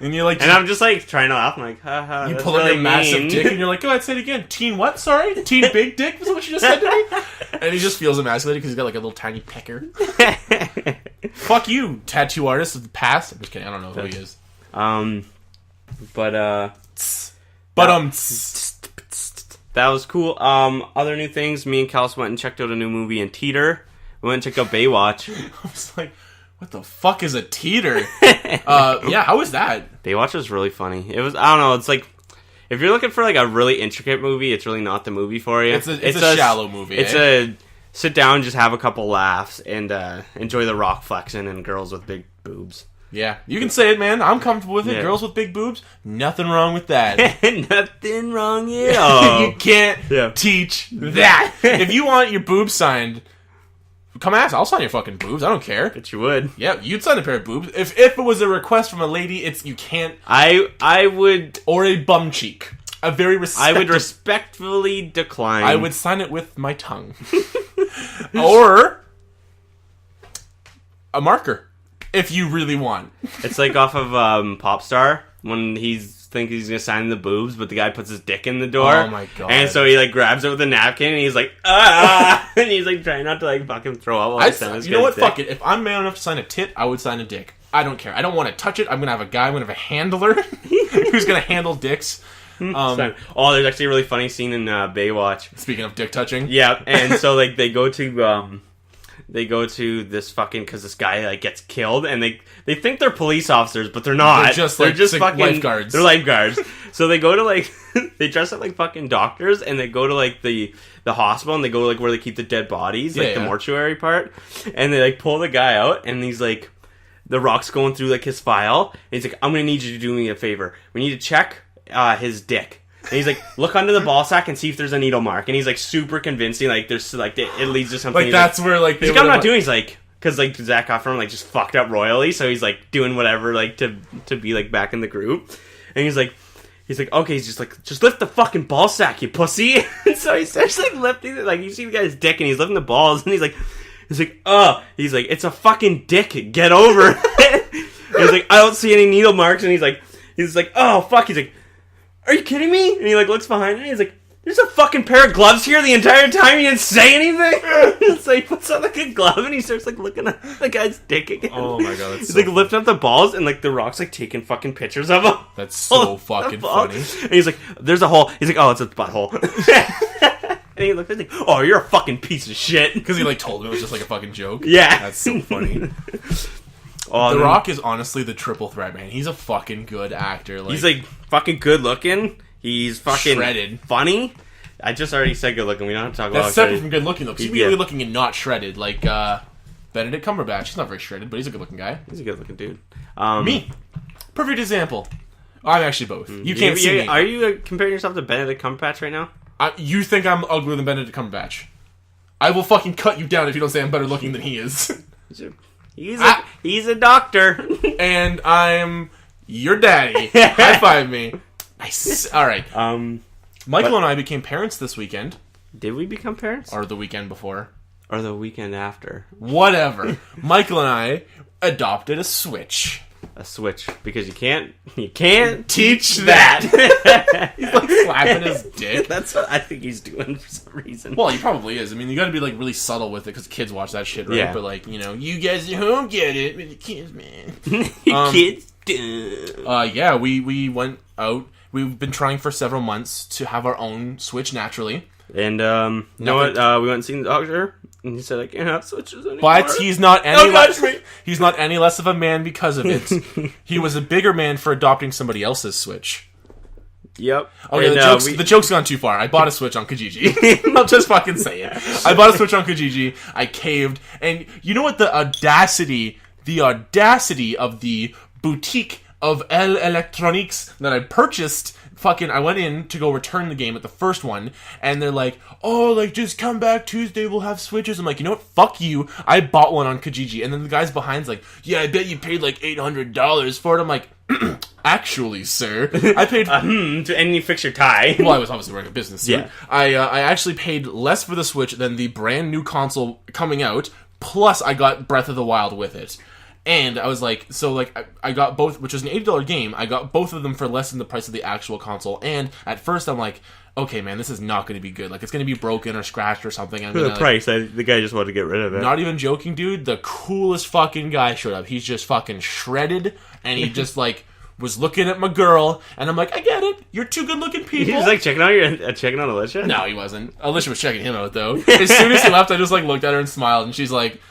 Speaker 1: and you're like,
Speaker 2: and I'm just like trying to laugh. I'm like, haha.
Speaker 1: You pull out really your massive dick, and you're like, "Go ahead, say it again." Teen what? Sorry, teen big dick was what you just said to me. And he just feels emasculated because he's got like a little tiny pecker. Fuck you, tattoo artist of the past. I'm just kidding. I don't know who he is.
Speaker 2: That was cool. Other new things. Me and Kels went and checked out a new movie in Teeter. We went and checked out Baywatch.
Speaker 1: I was like, what the fuck is a teeter? Yeah, how was that?
Speaker 2: Baywatch was really funny. It was, I don't know, it if you're looking for like a really intricate movie, it's really not the movie for you.
Speaker 1: It's a shallow movie.
Speaker 2: It's a sit down, just have a couple laughs, and enjoy the rock flexing and girls with big boobs.
Speaker 1: Yeah, you can say it, man. I'm comfortable with it.
Speaker 2: Yeah.
Speaker 1: Girls with big boobs, nothing wrong with that.
Speaker 2: Nothing wrong at all.
Speaker 1: You can't teach that. If you want your boobs signed, come ask. I'll sign your fucking boobs. I don't care.
Speaker 2: Bet you would.
Speaker 1: Yeah, you'd sign a pair of boobs. If it was a request from a lady, you can't.
Speaker 2: I would.
Speaker 1: Or a bum cheek. A very
Speaker 2: I would respectfully decline.
Speaker 1: I would sign it with my tongue. Or a marker. If you really want.
Speaker 2: It's like off of Popstar when he's gonna sign the boobs, but the guy puts his dick in the door.
Speaker 1: Oh my god!
Speaker 2: And so he like grabs it with a napkin, and he's like, ah, and he's like trying not to like fucking throw up.
Speaker 1: You know what? Fuck it. If I'm man enough to sign a tit, I would sign a dick. I don't care. I don't want to touch it. I'm gonna have a guy. I'm gonna have a handler who's gonna handle dicks.
Speaker 2: There's actually a really funny scene in Baywatch.
Speaker 1: Speaking of dick touching,
Speaker 2: yeah, and so like they go to this fucking because this guy like gets killed, and they think they're police officers, but they're not.
Speaker 1: They're just fucking lifeguards.
Speaker 2: They're lifeguards. So they go to like they dress up like fucking doctors, and they go to like the hospital, and they go to like where they keep the dead bodies, like the mortuary part, and they like pull the guy out, and he's like, The Rock's going through like his file, and he's like, I'm gonna need you to do me a favor. We need to check his dick. And he's like, look under the ball sack and see if there's a needle mark. And he's like super convincing, like there's like it leads to something.
Speaker 1: Like that's where like
Speaker 2: he's like, I'm not doing. He's like, because like Zac Efron like just fucked up royally, so he's like doing whatever like to be like back in the group. And he's like, okay, he's just like, just lift the fucking ball sack, you pussy. And so he starts like lifting it, like you see the guy's dick, and he's lifting the balls, and he's like, he's like, it's a fucking dick, get over it. He's like, I don't see any needle marks, and he's like, oh fuck, he's like, are you kidding me? And he like looks behind him, and he's like, there's a fucking pair of gloves here the entire time you didn't say anything. So he puts on like a glove, and he starts like looking at the guy's dick again.
Speaker 1: Oh my god, that's
Speaker 2: he's like lifting up the balls, and like The Rock's like taking fucking pictures of him.
Speaker 1: That's so fucking funny.
Speaker 2: And he's like, there's a hole. He's like, oh, it's a butthole. And he looked at him like, oh, you're a fucking piece of shit.
Speaker 1: Because he like told him it was just like a fucking joke.
Speaker 2: Yeah.
Speaker 1: That's so funny. The Rock is honestly the triple threat, man. He's a fucking good actor. Like,
Speaker 2: he's like fucking good looking. He's fucking
Speaker 1: shredded.
Speaker 2: Funny. I just already said good looking. We don't have to talk about
Speaker 1: that's separate from good looking though. Because he's good looking and not shredded. Like Benedict Cumberbatch. He's not very shredded, but he's a good looking guy.
Speaker 2: He's a good looking dude.
Speaker 1: Me. Perfect example. I'm actually both. You can't see me.
Speaker 2: Are you comparing yourself to Benedict Cumberbatch right now?
Speaker 1: You think I'm uglier than Benedict Cumberbatch? I will fucking cut you down if you don't say I'm better looking than he is.
Speaker 2: He's a doctor.
Speaker 1: And I'm your daddy. High five me. Nice. Alright. Michael and I became parents this weekend.
Speaker 2: Did we become parents?
Speaker 1: Or the weekend before.
Speaker 2: Or the weekend after.
Speaker 1: Whatever. Michael and I adopted a Switch.
Speaker 2: A Switch. Because you can't teach that.
Speaker 1: He's like slapping his dick.
Speaker 2: That's what I think he's doing for some reason.
Speaker 1: Well, he probably is. I mean, you gotta be like really subtle with it because kids watch that shit, right?
Speaker 2: Yeah.
Speaker 1: But like, you know, you guys at home get it, but the kids, man.
Speaker 2: Kids
Speaker 1: yeah, we went out. We've been trying for several months to have our own Switch naturally.
Speaker 2: And you know what? We went and seen the doctor, and he said I can't have Switches anymore.
Speaker 1: But he's not he's not any less of a man because of it. He was a bigger man for adopting somebody else's Switch.
Speaker 2: Yep.
Speaker 1: Okay,
Speaker 2: and,
Speaker 1: the joke's gone too far. I bought a Switch on Kijiji. I'll just fucking say it. I bought a Switch on Kijiji. I caved. And you know what the audacity of the boutique of El Electronics that I purchased, I went in to go return the game at the first one, and they're like, oh, like, just come back Tuesday, we'll have Switches. I'm like, you know what, fuck you, I bought one on Kijiji. And then the guys behind's like, yeah, I bet you paid like $800 for it. I'm like, actually, sir, I paid...
Speaker 2: and you fix your tie.
Speaker 1: Well, I was obviously wearing a business suit.
Speaker 2: Yeah.
Speaker 1: I actually paid less for the Switch than the brand new console coming out, plus I got Breath of the Wild with it. And I was like, I got both, which is an $80 game. I got both of them for less than the price of the actual console. And at first, I'm like, okay, man, this is not going to be good. Like, it's going to be broken or scratched or something.
Speaker 2: For the price, the guy just wanted to get rid of it.
Speaker 1: Not even joking, dude. The coolest fucking guy showed up. He's just fucking shredded, and he just like was looking at my girl, and I'm like, I get it. You're two good-looking people.
Speaker 2: He was like checking on Alicia.
Speaker 1: No, he wasn't. Alicia was checking him out though. As soon as he left, I just like looked at her and smiled, and she's like,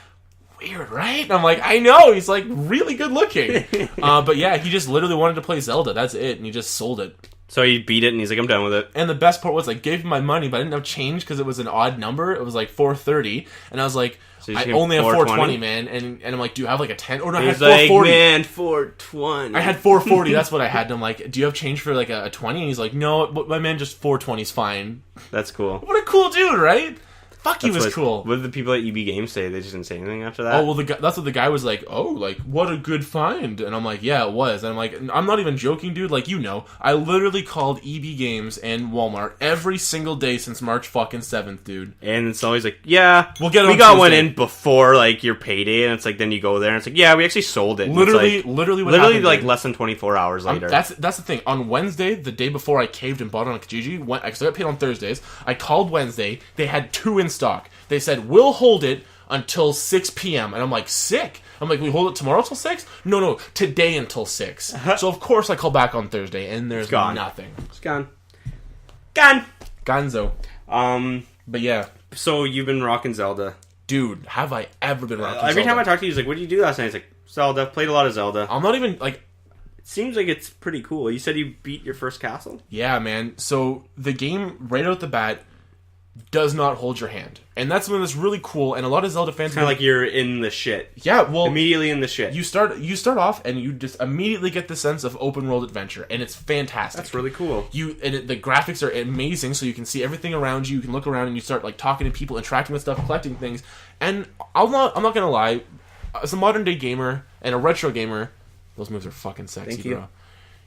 Speaker 1: weird, right? And I'm like, I know, he's like really good looking. But yeah, he just literally wanted to play Zelda. That's it, and he just sold it.
Speaker 2: So he beat it, and he's like, I'm done with it.
Speaker 1: And the best part was, I gave him my money, but I didn't have change because it was an odd number. It was like $4.30, and I was like,
Speaker 2: So
Speaker 1: I only have $4.20, man. And I'm like, do you have like a 10? Or no, I had
Speaker 2: $4.40.
Speaker 1: $4.40.
Speaker 2: Man, $4.20.
Speaker 1: I had $4.40. That's what I had. And I'm like, do you have change for like a 20? And he's like, no, but my man, just $4.20 is fine.
Speaker 2: That's cool.
Speaker 1: What a cool dude, right? Fuck, he was cool.
Speaker 2: What did the people at EB Games say? They just didn't say anything after that?
Speaker 1: Oh, well, that's what the guy was like, oh, like, what a good find. And I'm like, yeah, it was. And I'm like, I'm not even joking, dude. Like, I literally called EB Games and Walmart every single day since March fucking 7th, dude.
Speaker 2: And it's always like, yeah,
Speaker 1: we got one
Speaker 2: in before, like, your payday. And it's like, then you go there and it's like, yeah, we actually sold it.
Speaker 1: Literally what happened,
Speaker 2: like,
Speaker 1: dude.
Speaker 2: less than 24 hours later.
Speaker 1: That's the thing. On Wednesday, the day before I caved and bought it on Kijiji, because I got paid on Thursdays, I called Wednesday. They had 2 in stock. They said, we'll hold it until 6 p.m. And I'm like, sick. I'm like, we hold it tomorrow till 6? No, today until 6. So, of course, I call back on Thursday, and there's nothing.
Speaker 2: It's gone.
Speaker 1: Gonzo. But yeah.
Speaker 2: So, you've been rocking Zelda.
Speaker 1: Dude, have I ever been rocking Zelda?
Speaker 2: Every time I talk to you, he's like, what did you do last night? He's like, Zelda. Played a lot of Zelda.
Speaker 1: I'm not even, like...
Speaker 2: It seems like it's pretty cool. You said you beat your first castle?
Speaker 1: Yeah, man. So, the game, right out the bat, does not hold your hand. And that's something that's really cool, and a lot of Zelda fans...
Speaker 2: It's kind of like you're in the shit.
Speaker 1: Yeah, well...
Speaker 2: Immediately in the shit.
Speaker 1: You start off, and you just immediately get the sense of open-world adventure, and it's fantastic.
Speaker 2: That's really cool.
Speaker 1: The graphics are amazing, so you can see everything around you, you can look around, and you start, like, talking to people, interacting with stuff, collecting things, and I'm not gonna lie, as a modern-day gamer, and a retro gamer, those moves are fucking sexy, bro.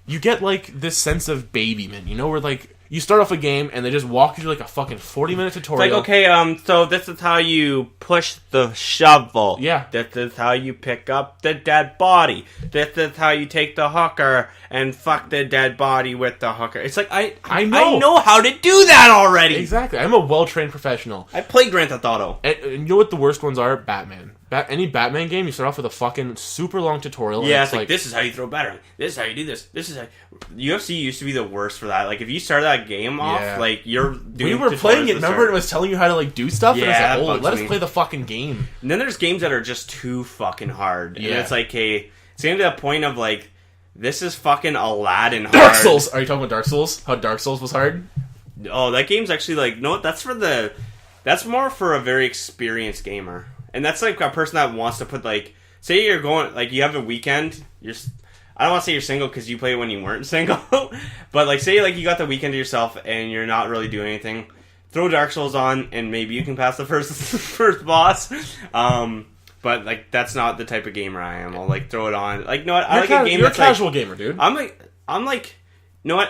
Speaker 1: You get, like, this sense of babyman, where, like... You start off a game, and they just walk you through, like, a fucking 40-minute tutorial.
Speaker 2: It's like, okay, so this is how you push the shovel.
Speaker 1: Yeah.
Speaker 2: This is how you pick up the dead body. This is how you take the hooker and fuck the dead body with the hooker. It's like, I know how to do that already!
Speaker 1: Exactly. I'm a well-trained professional.
Speaker 2: I played Grand Theft Auto.
Speaker 1: And you know what the worst ones are? Batman. Any Batman game, you start off with a fucking super long tutorial.
Speaker 2: Yeah, it's like, this is how you throw battering. This is how you do this. This is how... UFC used to be the worst for that. Like, if you started that game off, like, you're doing...
Speaker 1: We were playing it, remember? And it was telling you how to, like, do stuff?
Speaker 2: Yeah,
Speaker 1: and I was like, let us play the fucking game.
Speaker 2: And then there's games that are just too fucking hard.
Speaker 1: Yeah.
Speaker 2: And it's like, hey... It's getting to that point of, like, this is fucking Aladdin hard.
Speaker 1: Dark Souls! Are you talking about Dark Souls? How Dark Souls was hard?
Speaker 2: Oh, that game's actually, like... No, that's more for a very experienced gamer. And that's, like, a person that wants to put, like... Say you're going... Like, you have a weekend. I don't want to say you're single because you played when you weren't single. But, like, say, like, you got the weekend to yourself and you're not really doing anything. Throw Dark Souls on and maybe you can pass the first boss. But, like, that's not the type of gamer I am. I'll, like, throw it on. Like, no, I like a game that's,
Speaker 1: you're a casual gamer, dude.
Speaker 2: I'm like... You know what?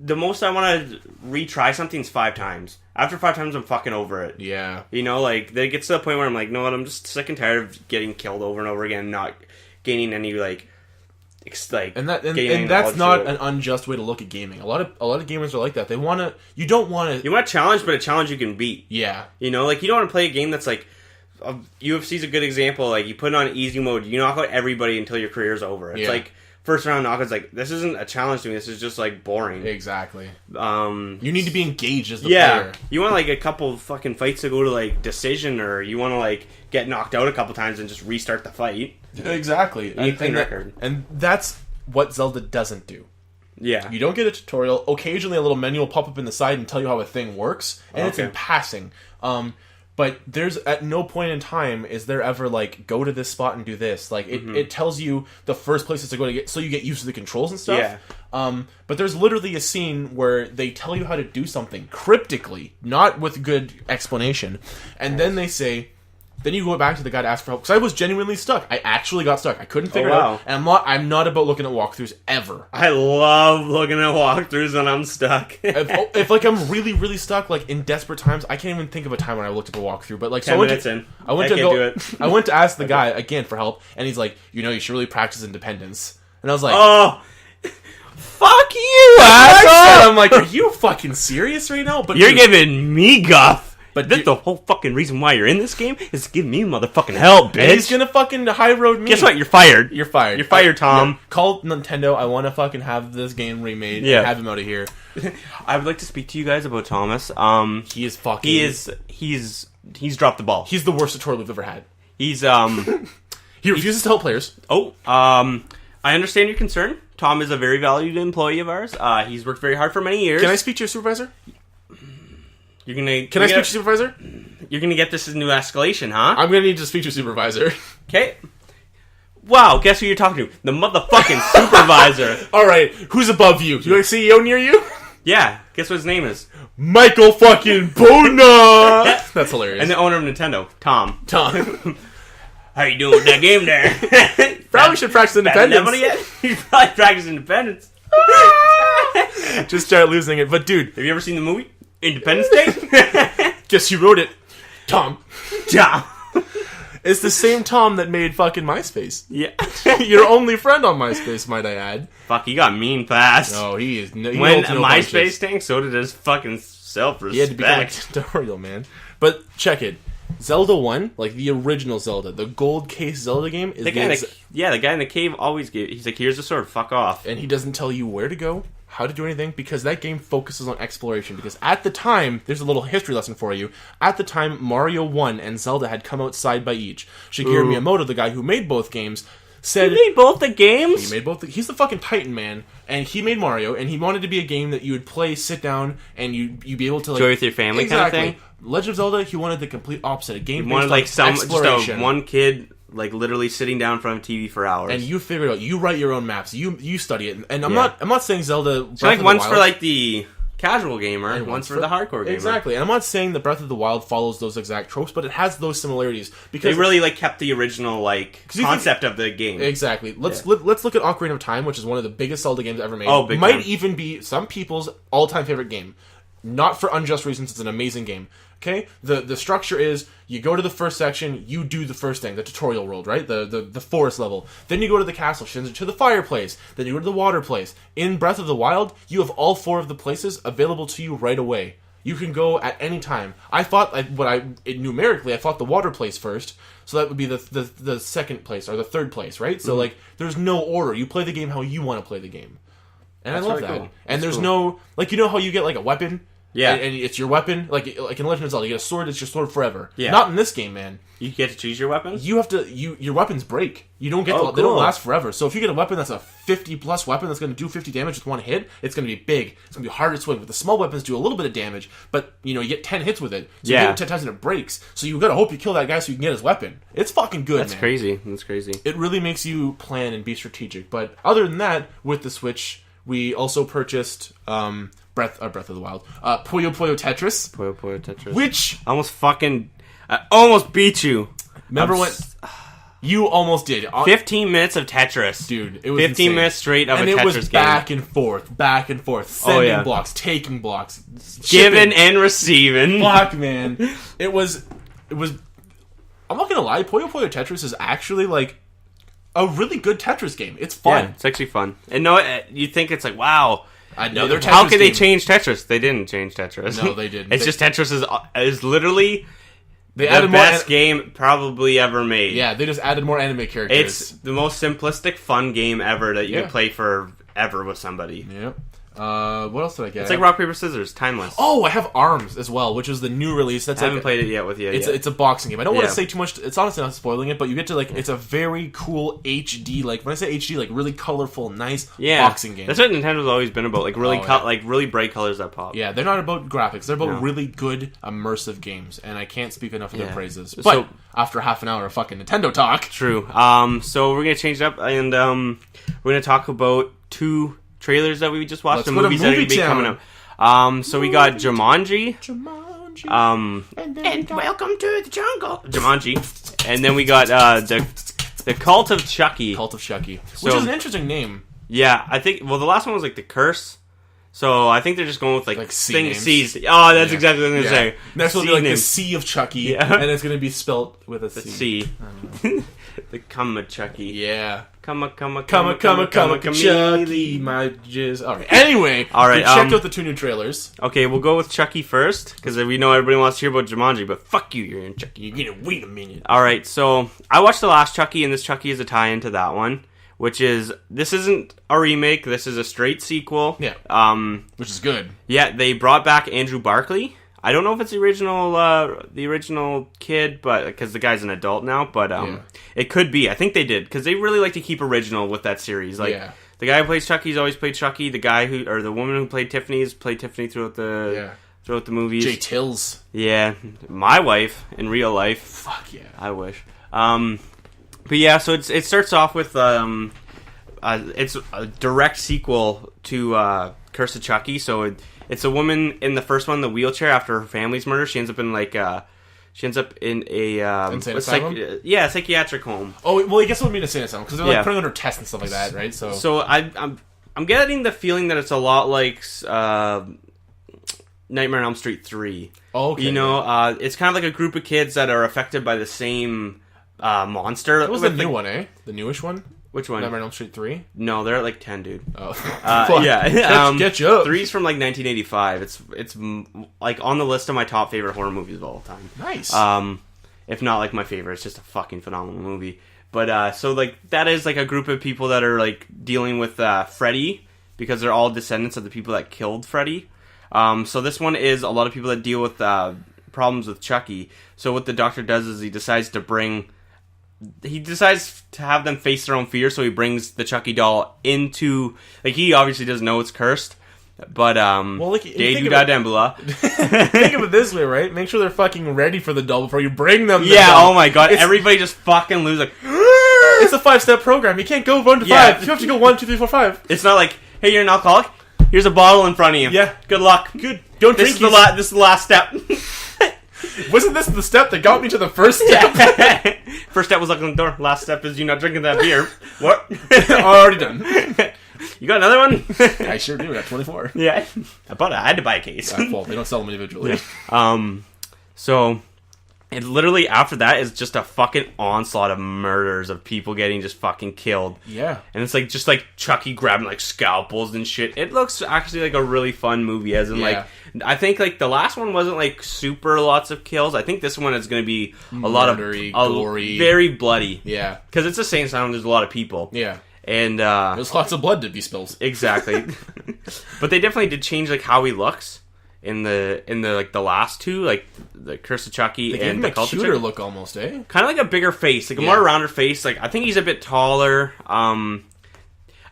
Speaker 2: The most I want to retry something is 5 times. After 5 times, I'm fucking over it.
Speaker 1: Yeah.
Speaker 2: Like, it gets to the point where I'm like, no, I'm just sick and tired of getting killed over and over again, not gaining any,
Speaker 1: and that's not an unjust way to look at gaming. A lot of gamers are like that. You want
Speaker 2: a challenge, but a challenge you can beat.
Speaker 1: Yeah.
Speaker 2: You don't want to play a game that's like... UFC's a good example. Like, you put it on easy mode, you knock out everybody until your career's over. It's like... First round knockouts, like, this isn't a challenge to me. This is just, like, boring.
Speaker 1: Exactly. You need to be engaged as the player.
Speaker 2: Yeah. You want, like, a couple fucking fights to go to, like, decision, or you want to, like, get knocked out a couple times and just restart the fight.
Speaker 1: Exactly. And that's what Zelda doesn't do.
Speaker 2: Yeah.
Speaker 1: You don't get a tutorial. Occasionally a little menu will pop up in the side and tell you how a thing works. And it's in passing. But there's at no point in time is there ever like go to this spot and do this. Like it tells you the first places to go to get so you get used to the controls and stuff.
Speaker 2: Yeah.
Speaker 1: But there's literally a scene where they tell you how to do something cryptically, not with good explanation, and then they say. Then you go back to the guy to ask for help because I was genuinely stuck. I actually got stuck. I couldn't figure it out, and I'm not about looking at walkthroughs ever.
Speaker 2: I love looking at walkthroughs when I'm stuck.
Speaker 1: if like I'm really really stuck, like in desperate times, I can't even think of a time when I looked up a walkthrough. But like
Speaker 2: 10 minutes in,
Speaker 1: I went to ask the guy again for help, and he's like, you should really practice independence. And I was like,
Speaker 2: oh. Fuck you, asshole!
Speaker 1: I'm like, are you fucking serious right now? But
Speaker 2: you're giving me guff. But that's the whole fucking reason why you're in this game is to give me motherfucking help, bitch.
Speaker 1: And he's gonna fucking high road me.
Speaker 2: Guess what? You're fired.
Speaker 1: You're fired.
Speaker 2: You're fired, Tom.
Speaker 1: Call Nintendo. I want to fucking have this game remade.
Speaker 2: Yeah.
Speaker 1: And have him out of here.
Speaker 2: I would like to speak to you guys about Thomas.
Speaker 1: He is fucking.
Speaker 2: He's dropped the ball.
Speaker 1: He's the worst tutorial we've ever had.
Speaker 2: He's
Speaker 1: He refuses to help players.
Speaker 2: I understand your concern Tom is a very valued employee of ours. He's worked very hard for many years.
Speaker 1: Can I speak to your supervisor?
Speaker 2: You're gonna.
Speaker 1: Can I speak to your supervisor?
Speaker 2: You're gonna get this as a new escalation, huh?
Speaker 1: I'm gonna need to speak to your supervisor.
Speaker 2: Okay. Wow, guess who you're talking to? The motherfucking supervisor.
Speaker 1: Alright, who's above you? Do you have a CEO near you?
Speaker 2: Yeah, guess what his name is?
Speaker 1: Michael fucking Bona! That's hilarious.
Speaker 2: And the owner of Nintendo, Tom.
Speaker 1: Tom.
Speaker 2: How you doing with that game there?
Speaker 1: Probably should practice independence.
Speaker 2: You probably practice independence.
Speaker 1: Just start losing it. But dude,
Speaker 2: Have you ever seen the movie Independence Day?
Speaker 1: guess who wrote it? Tom.
Speaker 2: Tom.
Speaker 1: It's the same Tom that made fucking MySpace.
Speaker 2: Yeah.
Speaker 1: Your only friend on MySpace, might I add.
Speaker 2: Fuck, he got mean fast.
Speaker 1: Oh, he is. He
Speaker 2: When
Speaker 1: holds no
Speaker 2: MySpace
Speaker 1: punches.
Speaker 2: tanked, so did his fucking self-respect.
Speaker 1: He had to become a tutorial, man. But check it. Zelda 1, like the original Zelda, the gold case Zelda game, is
Speaker 2: the guy in the cave always gave. He's like, here's the sword, fuck off.
Speaker 1: and he doesn't tell you where to go, how to do anything, because that game focuses on exploration. Because at the time, there's a little history lesson for you. At the time, Mario 1 and Zelda had come out side by each. Shigeru Miyamoto, the guy who made both games, said...
Speaker 2: He made both the games?
Speaker 1: He made both. He's the fucking Titan, man. And he made Mario, and he wanted to be a game that you would play, sit down, and you'd be able to like...
Speaker 2: Enjoy with your family
Speaker 1: exactly.
Speaker 2: kind of thing?
Speaker 1: Legend of Zelda, he wanted the complete opposite. A game
Speaker 2: He
Speaker 1: based
Speaker 2: wanted
Speaker 1: on
Speaker 2: like
Speaker 1: exploration.
Speaker 2: just one kid like literally sitting down in front of TV for hours.
Speaker 1: And you figure it out. You write your own maps. You study it. And I'm not saying Zelda...
Speaker 2: So like one's for like the casual gamer, and one's for the hardcore gamer.
Speaker 1: Exactly. And I'm not saying that Breath of the Wild follows those exact tropes, but it has those similarities. Because
Speaker 2: they really like kept the original like concept of the game.
Speaker 1: Exactly. Let's look at Ocarina of Time, which is one of the biggest Zelda games ever made.
Speaker 2: Oh, big
Speaker 1: Might
Speaker 2: time.
Speaker 1: even be some people's all-time favorite game. Not for unjust reasons. It's an amazing game. Okay? The structure is you go to the first section, you do the first thing, the tutorial world, right? The forest level. Then you go to the castle, to the fireplace. Then you go to the water place. In Breath of the Wild, you have all 4 of the places available to you right away. You can go at any time. I thought numerically I thought the water place first, so that would be the second place or the third place, right? So like there's no order. You play the game how you want to play the game. And
Speaker 2: That's
Speaker 1: I love
Speaker 2: really
Speaker 1: that.
Speaker 2: cool.
Speaker 1: And
Speaker 2: That's
Speaker 1: there's no like, you know how you get like a weapon?
Speaker 2: Yeah.
Speaker 1: And it's your weapon, like in Legend of Zelda, you get a sword, it's your sword forever.
Speaker 2: Yeah.
Speaker 1: Not in this game, man.
Speaker 2: You get to choose your weapons?
Speaker 1: You have to your weapons break. You don't get they don't last forever. So if you get a weapon that's a 50 plus weapon that's going to do 50 damage with one hit, it's going to be big. It's going to be hard to swing. But the small weapons do a little bit of damage, but you get 10 hits with it. So you get it 10 times and it breaks. So you got to hope you kill that guy so you can get his weapon. It's fucking good,
Speaker 2: That's
Speaker 1: man.
Speaker 2: crazy. That's crazy.
Speaker 1: It really makes you plan and be strategic. But other than that, with the Switch, we also purchased Breath of the Wild, Puyo Puyo Tetris,
Speaker 2: Puyo Puyo Tetris.
Speaker 1: which
Speaker 2: I almost beat you.
Speaker 1: remember when you almost did
Speaker 2: 15 minutes of Tetris.
Speaker 1: Dude, it was
Speaker 2: 15
Speaker 1: insane.
Speaker 2: minutes straight of
Speaker 1: and
Speaker 2: a Tetris
Speaker 1: it was
Speaker 2: game.
Speaker 1: back and forth, sending
Speaker 2: yeah.
Speaker 1: blocks, taking blocks,
Speaker 2: Giving
Speaker 1: shipping.
Speaker 2: and receiving.
Speaker 1: Fuck, man. It was. I'm not gonna lie, Puyo Puyo Tetris is actually like a really good Tetris game. It's fun.
Speaker 2: Yeah, it's actually fun. And no, you think it's like, wow.
Speaker 1: I know their Tetris
Speaker 2: How could they
Speaker 1: game-
Speaker 2: change Tetris? They didn't change Tetris.
Speaker 1: No, they didn't.
Speaker 2: It's just Tetris is literally
Speaker 1: They
Speaker 2: the
Speaker 1: added
Speaker 2: best
Speaker 1: more.
Speaker 2: game probably ever made.
Speaker 1: Yeah, they just added more anime characters.
Speaker 2: It's the most simplistic, fun game ever that you
Speaker 1: Yeah.
Speaker 2: can play forever with somebody.
Speaker 1: Yep. What else did I get?
Speaker 2: It's like rock, paper, scissors, timeless.
Speaker 1: Oh, I have ARMS as well, which is the new release. That's
Speaker 2: I haven't played it yet with you.
Speaker 1: It's a boxing game. I don't want
Speaker 2: Yeah.
Speaker 1: to say too much. It's honestly not spoiling it, but you get to it's a very cool HD. Like when I say HD, like really colorful, nice boxing game.
Speaker 2: That's what Nintendo's always been about. Like really,
Speaker 1: Oh, yeah.
Speaker 2: like really bright colors that pop.
Speaker 1: Yeah, they're not about graphics. They're about
Speaker 2: No.
Speaker 1: really good, immersive games, and I can't speak enough of their
Speaker 2: Yeah.
Speaker 1: praises. But
Speaker 2: So-
Speaker 1: after half an hour of fucking Nintendo talk,
Speaker 2: True. So we're gonna change it up, and we're gonna talk about 2 trailers that we just watched.
Speaker 1: Let's
Speaker 2: The
Speaker 1: go to
Speaker 2: movies that are gonna be
Speaker 1: Movie
Speaker 2: coming
Speaker 1: Town.
Speaker 2: up. So we got Jumanji.
Speaker 1: Jumanji,
Speaker 2: And welcome to the jungle. Jumanji. And then we got the Cult of Chucky.
Speaker 1: Cult of Chucky,
Speaker 2: So-
Speaker 1: which is an interesting name.
Speaker 2: Yeah, I think. Well, the last one was like the Curse. So I think they're just going with like
Speaker 1: C
Speaker 2: thing
Speaker 1: names.
Speaker 2: C's. Oh, that's
Speaker 1: Yeah.
Speaker 2: exactly what I'm gonna
Speaker 1: Yeah.
Speaker 2: say.
Speaker 1: Next will be
Speaker 2: C
Speaker 1: like
Speaker 2: names.
Speaker 1: the Sea of Chucky,
Speaker 2: Yeah.
Speaker 1: and it's gonna be spelt with a
Speaker 2: The
Speaker 1: C.
Speaker 2: C. The Cumma Chucky.
Speaker 1: Yeah.
Speaker 2: Come,
Speaker 1: Chucky, my jizz. All right. Anyway,
Speaker 2: All right,
Speaker 1: we checked out the 2 new trailers.
Speaker 2: Okay, we'll go with Chucky first, because we know everybody wants to hear about Jumanji, but fuck you, you're in Chucky.
Speaker 1: You're gonna wait a minute.
Speaker 2: Alright, so I watched the last Chucky, and this Chucky is a tie-in to that one, this isn't a remake, this is a straight sequel.
Speaker 1: Yeah. Which is good.
Speaker 2: Yeah, they brought back Andrew Barkley. I don't know if it's the original kid, but because the guy's an adult now, but
Speaker 1: Yeah.
Speaker 2: it could be. I think they did, because they really like to keep original with that series. Like,
Speaker 1: Yeah.
Speaker 2: The guy who plays Chucky's always played Chucky. The woman who played Tiffany's played Tiffany throughout the movies.
Speaker 1: Jay Tills.
Speaker 2: Yeah, my wife in real life.
Speaker 1: Fuck yeah.
Speaker 2: I wish. But yeah, so it starts off with it's a direct sequel to Curse of Chucky. So it's a woman in the first one, the wheelchair after her family's murder. She ends up in a
Speaker 1: insane asylum?
Speaker 2: psychiatric home.
Speaker 1: Oh well, I guess it would mean insane asylum because they're like putting on her tests and stuff like that, right? So
Speaker 2: I'm getting the feeling that it's a lot like Nightmare on Elm Street 3.
Speaker 1: Oh, okay.
Speaker 2: You know, it's kind of like a group of kids that are affected by the same monster.
Speaker 1: That was the new one, eh? The newish one?
Speaker 2: Which one?
Speaker 1: Nightmare on Elm Street 3?
Speaker 2: No, they're at like 10, dude.
Speaker 1: Oh.
Speaker 2: Yeah.
Speaker 1: Get you up.
Speaker 2: 3's from like 1985. It's like on the list of my top favorite horror movies of all time.
Speaker 1: Nice.
Speaker 2: If not like my favorite, it's just a fucking phenomenal movie. But so like that is like a group of people that are like dealing with Freddy because they're all descendants of the people that killed Freddy. So this one is a lot of people that deal with problems with Chucky. So what the doctor does is he decides to have them face their own fear. So he brings the Chucky doll into, like, he obviously doesn't know it's cursed, but think of
Speaker 1: it this way, right? Make sure they're fucking ready for the doll before you bring them.
Speaker 2: Oh my god, everybody just fucking lose like.
Speaker 1: It's a 5-step program. You can't go 1 to 5. You have to go 1, 2, 3, 4, 5.
Speaker 2: It's not like, hey, you're an alcoholic. Here's a bottle in front of you.
Speaker 1: Yeah.
Speaker 2: Good luck.
Speaker 1: Good. Don't drink.
Speaker 2: This is the last step.
Speaker 1: Wasn't this the step that got me to the first step?
Speaker 2: First step was locking the door. Last step is you not drinking that beer. What?
Speaker 1: Already done.
Speaker 2: You got another one?
Speaker 1: I sure do. I got 24.
Speaker 2: Yeah. I had to buy a case.
Speaker 1: Well, they don't sell them individually.
Speaker 2: So it literally after that is just a fucking onslaught of murders of people getting just fucking killed.
Speaker 1: Yeah.
Speaker 2: And it's like just like Chucky grabbing like scalpels and shit. It looks actually like a really fun movie, as in like I think like the last one wasn't like super lots of kills. I think this one is going to be a lot of gory, very bloody.
Speaker 1: Yeah.
Speaker 2: Because it's the same sound. There's a lot of people.
Speaker 1: Yeah.
Speaker 2: And
Speaker 1: there's lots of blood to be spilled.
Speaker 2: Exactly. But they definitely did change like how he looks in the like the last two, like the Curse of Chucky and the Cult of Chucky.
Speaker 1: Cuter look almost, eh?
Speaker 2: Kind of like a bigger face, like a more rounder face. Like I think he's a bit taller.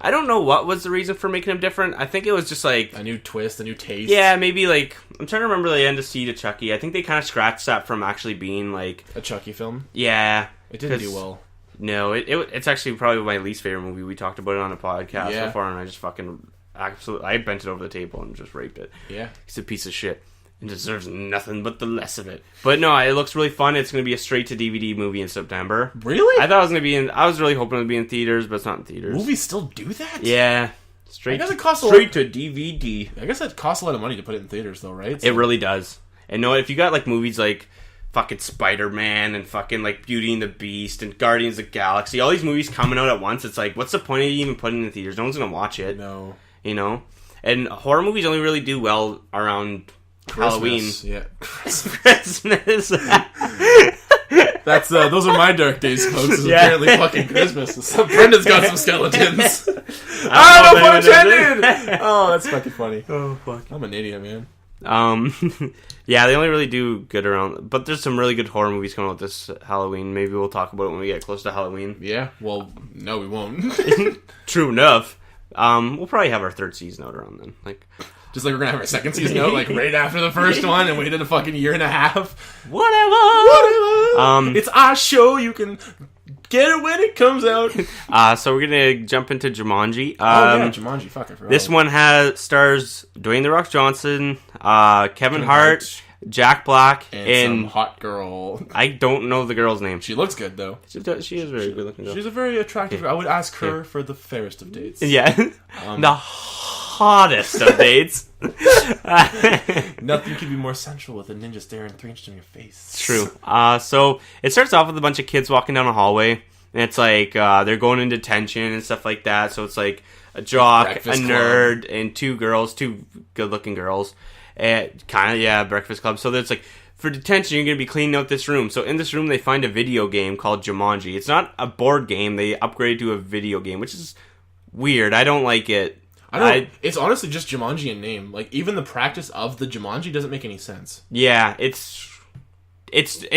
Speaker 2: I don't know what was the reason for making him different. I think it was just like
Speaker 1: a new twist, a new taste.
Speaker 2: Yeah, maybe like I'm trying to remember the end of Seed of Chucky. I think they kind of scratched that from actually being like
Speaker 1: a Chucky film.
Speaker 2: Yeah,
Speaker 1: it didn't do well.
Speaker 2: No, it's actually probably my least favorite movie. We talked about it on a podcast before, and I just fucking I bent it over the table and just raped it.
Speaker 1: Yeah,
Speaker 2: it's a piece of shit and deserves nothing but the less of it. But no, it looks really fun. It's going to be a straight to DVD movie in September.
Speaker 1: Really?
Speaker 2: I thought it was going to be in. I was really hoping it would be in theaters, but it's not in theaters.
Speaker 1: Movies still do that?
Speaker 2: Yeah, straight to DVD.
Speaker 1: I guess it costs a lot of money to put it in theaters, though, right?
Speaker 2: So. It really does. And no, if you got like movies like fucking Spider-Man and fucking like Beauty and the Beast and Guardians of the Galaxy, all these movies coming out at once, it's like, what's the point of even putting it in theaters? No one's gonna watch it.
Speaker 1: No.
Speaker 2: You know? And horror movies only really do well around Halloween.
Speaker 1: Yeah.
Speaker 2: Christmas.
Speaker 1: That's those are my dark days, folks. It's apparently fucking Christmas. Brendan's got some skeletons. No pun intended! Oh, that's fucking funny.
Speaker 2: Oh, fuck.
Speaker 1: I'm an idiot, man.
Speaker 2: Yeah, they only really do good around, but there's some really good horror movies coming out this Halloween. Maybe we'll talk about it when we get close to Halloween.
Speaker 1: Yeah, well, no, we won't.
Speaker 2: True enough. We'll probably have our third season out around then. Like,
Speaker 1: just like we're gonna have our second season out, like right after the first one, and waited a fucking year and a half.
Speaker 2: Whatever.
Speaker 1: It's our show. You can get it when it comes out.
Speaker 2: So we're gonna jump into Jumanji.
Speaker 1: Jumanji. Fuck, I forgot.
Speaker 2: This one stars Dwayne "The Rock" Johnson, Kevin Hart, Jack Black,
Speaker 1: and some hot girl.
Speaker 2: I don't know the girl's name.
Speaker 1: She looks good though.
Speaker 2: She is very good looking girl.
Speaker 1: She's a very attractive girl. I would ask her for the fairest of dates.
Speaker 2: Yeah, the hottest of dates.
Speaker 1: Nothing could be more sensual with a ninja staring 3 inches in your face.
Speaker 2: True. So it starts off with a bunch of kids walking down a hallway, and it's like they're going into detention and stuff like that. So it's like a jock, Breakfast a nerd, Club. And two good-looking girls. Breakfast Club. So it's like, for detention, you're going to be cleaning out this room. So in this room, they find a video game called Jumanji. It's not a board game. They upgraded to a video game, which is weird. I don't like it.
Speaker 1: It's honestly just Jumanji in name. Like, even the practice of the Jumanji doesn't make any sense.
Speaker 2: Yeah, it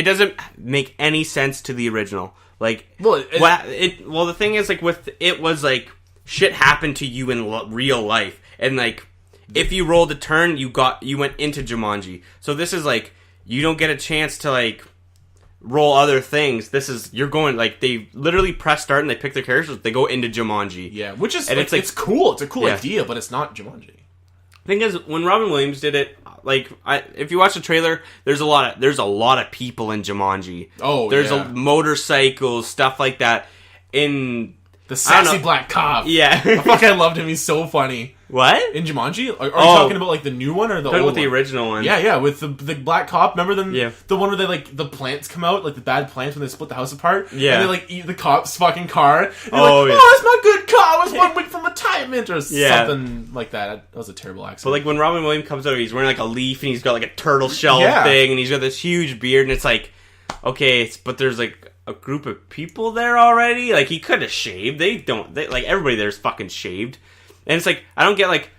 Speaker 2: doesn't make any sense to the original. Like, the thing is, like, with it was like shit happened to you in real life, and like if you rolled a turn, you went into Jumanji. So this is like you don't get a chance to like roll other things. This is you're going like they literally press start and they pick their characters. They go into Jumanji.
Speaker 1: Yeah, which is and like, it's cool. It's a cool idea, but it's not Jumanji.
Speaker 2: Thing is, when Robin Williams did it, like if you watch the trailer, there's a lot of people in Jumanji.
Speaker 1: Oh,
Speaker 2: there's a motorcycles, stuff like that. In
Speaker 1: the sassy black cop.
Speaker 2: Yeah,
Speaker 1: fuck, I loved him. He's so funny.
Speaker 2: What?
Speaker 1: In Jumanji? Are you talking about like the new one or the old one?
Speaker 2: The original one.
Speaker 1: Yeah, with the black cop. Remember them? Yeah. The one where they like the plants come out, like the bad plants when they split the house apart.
Speaker 2: Yeah.
Speaker 1: And they like eat the cop's fucking car. And
Speaker 2: oh,
Speaker 1: like, it's my good car. I was 1 week from retirement or something like that. That was a terrible accent.
Speaker 2: But like when Robin Williams comes out, he's wearing like a leaf and he's got like a turtle shell thing and he's got this huge beard and it's like, okay, but there's like a group of people there already. Like he could have shaved. They like everybody there's fucking shaved, and it's like I don't get like.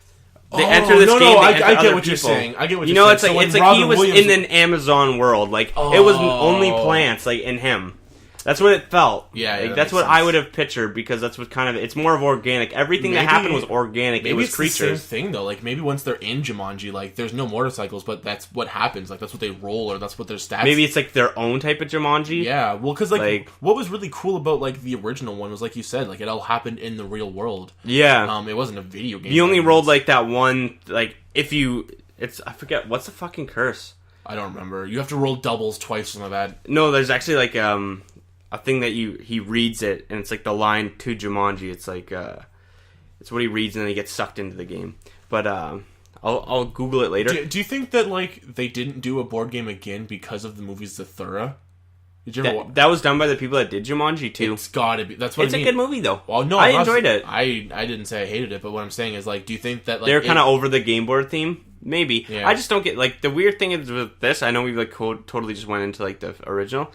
Speaker 2: They enter this game.
Speaker 1: I get what you're saying. I get what
Speaker 2: you're saying.
Speaker 1: You know,
Speaker 2: it's like he was in an Amazon world. Like it was only plants, like in him. That's what it felt.
Speaker 1: Yeah,
Speaker 2: like, that's what sense. I would have pictured because that's what kind of it's more of organic. Everything that happened was organic. It was
Speaker 1: it's
Speaker 2: creatures.
Speaker 1: The same thing though. Like maybe once they're in Jumanji, like there's no motorcycles, but that's what happens. Like that's what they roll or that's what their stats.
Speaker 2: Maybe it's like their own type of Jumanji.
Speaker 1: Yeah, well, because like what was really cool about like the original one was like you said, like it all happened in the real world.
Speaker 2: Yeah,
Speaker 1: it wasn't a video game.
Speaker 2: You only rolled like that one. Like if you, I forget what's the fucking curse.
Speaker 1: I don't remember. You have to roll doubles twice on that.
Speaker 2: No, there's actually like a thing that he reads it and it's like the line to Jumanji. It's like it's what he reads and then he gets sucked into the game. But I'll Google it later.
Speaker 1: Do you think that like they didn't do a board game again because of the movie's Zathura? Did you ever
Speaker 2: that was done by the people that did Jumanji too.
Speaker 1: It's gotta be. That's what
Speaker 2: it's
Speaker 1: I mean.
Speaker 2: a good movie though.
Speaker 1: Well, no,
Speaker 2: I enjoyed it.
Speaker 1: I didn't say I hated it, but what I'm saying is like, do you think that like
Speaker 2: they're kind of over the game board theme? Maybe.
Speaker 1: Yeah.
Speaker 2: I just don't get like the weird thing is with this. I know we like totally just went into like the original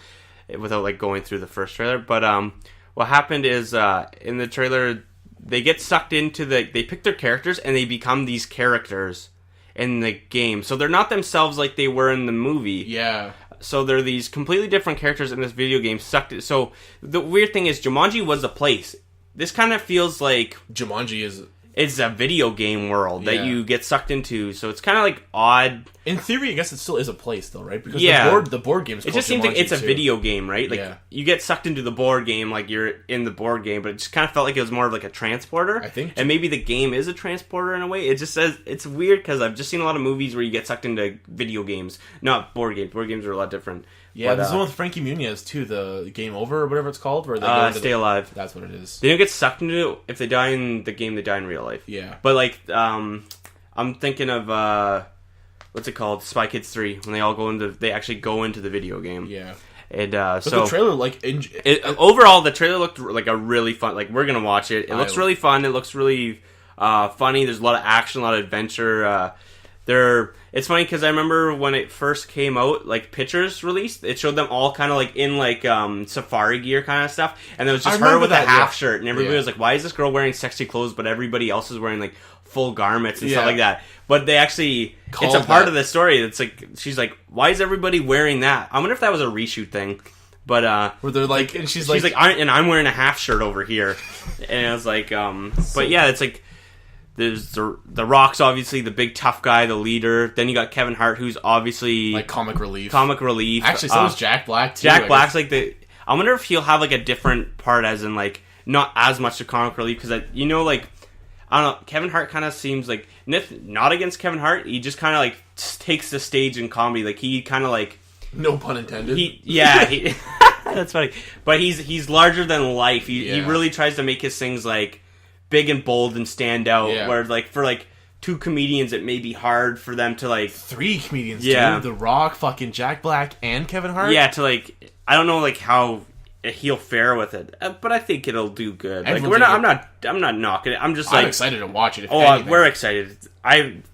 Speaker 2: without like going through the first trailer. But what happened is in the trailer they get sucked into they pick their characters and they become these characters in the game. So they're not themselves like they were in the movie.
Speaker 1: Yeah.
Speaker 2: So they're these completely different characters in this video game sucked. So the weird thing is Jumanji was a place. This kind of feels like
Speaker 1: Jumanji is...
Speaker 2: It's a video game world that you get sucked into. So it's kind of like odd.
Speaker 1: In theory, I guess it still is a place though, right? Because the board game's called
Speaker 2: It just seems like it's a video game, right? Like
Speaker 1: yeah.
Speaker 2: You get sucked into the board game like you're in the board game, but it just kind of felt like it was more of like a transporter.
Speaker 1: I think.
Speaker 2: And maybe the game is a transporter in a way. It just says it's weird because I've just seen a lot of movies where you get sucked into video games, not board games. Board games are a lot different.
Speaker 1: Yeah, there's one with Frankie Muniz too, the Game Over or whatever it's called, where they go into
Speaker 2: Stay Alive.
Speaker 1: That's what it is.
Speaker 2: They don't get sucked into it. If they die in the game, they die in real life.
Speaker 1: Yeah.
Speaker 2: But like, I'm thinking of what's it called? Spy Kids 3 when they all they actually go into the video game.
Speaker 1: Yeah.
Speaker 2: And
Speaker 1: but the trailer, like,
Speaker 2: overall, the trailer looked like a really fun. Like, we're gonna watch it. It looks really fun. It looks really funny. There's a lot of action, a lot of adventure. It's funny because I remember when it first came out, like pictures released, it showed them all kind of like in like safari gear kind of stuff, and there was just her with a half shirt, and everybody was like, "Why is this girl wearing sexy clothes?" But everybody else is wearing like full garments and stuff like that. But they actually, it's a part of the story. It's like she's like, "Why is everybody wearing that?" I wonder if that was a reshoot thing. But
Speaker 1: where they're like, and she's
Speaker 2: like, I'm wearing a half shirt over here, and I was like, but yeah, it's like. There's the Rock's obviously the big tough guy, the leader. Then you got Kevin Hart, who's obviously
Speaker 1: like comic relief.
Speaker 2: Actually,
Speaker 1: so is Jack Black too.
Speaker 2: Jack Black's like I wonder if he'll have like a different part, as in like not as much of comic relief because like I don't know. Kevin Hart kind of seems like not against Kevin Hart. He just kind of like takes the stage in comedy. Like he kind of like
Speaker 1: no pun intended.
Speaker 2: That's funny. But he's larger than life. He really tries to make his things like. Big and bold and stand out. Where like for like two comedians, it may be hard for them to like
Speaker 1: three comedians. Dude. The Rock, fucking Jack Black, and Kevin Hart.
Speaker 2: Yeah, to like I don't know like how he'll fare with it, but I think it'll do good. Like I'm not knocking it. I'm
Speaker 1: excited to watch it.
Speaker 2: We're excited.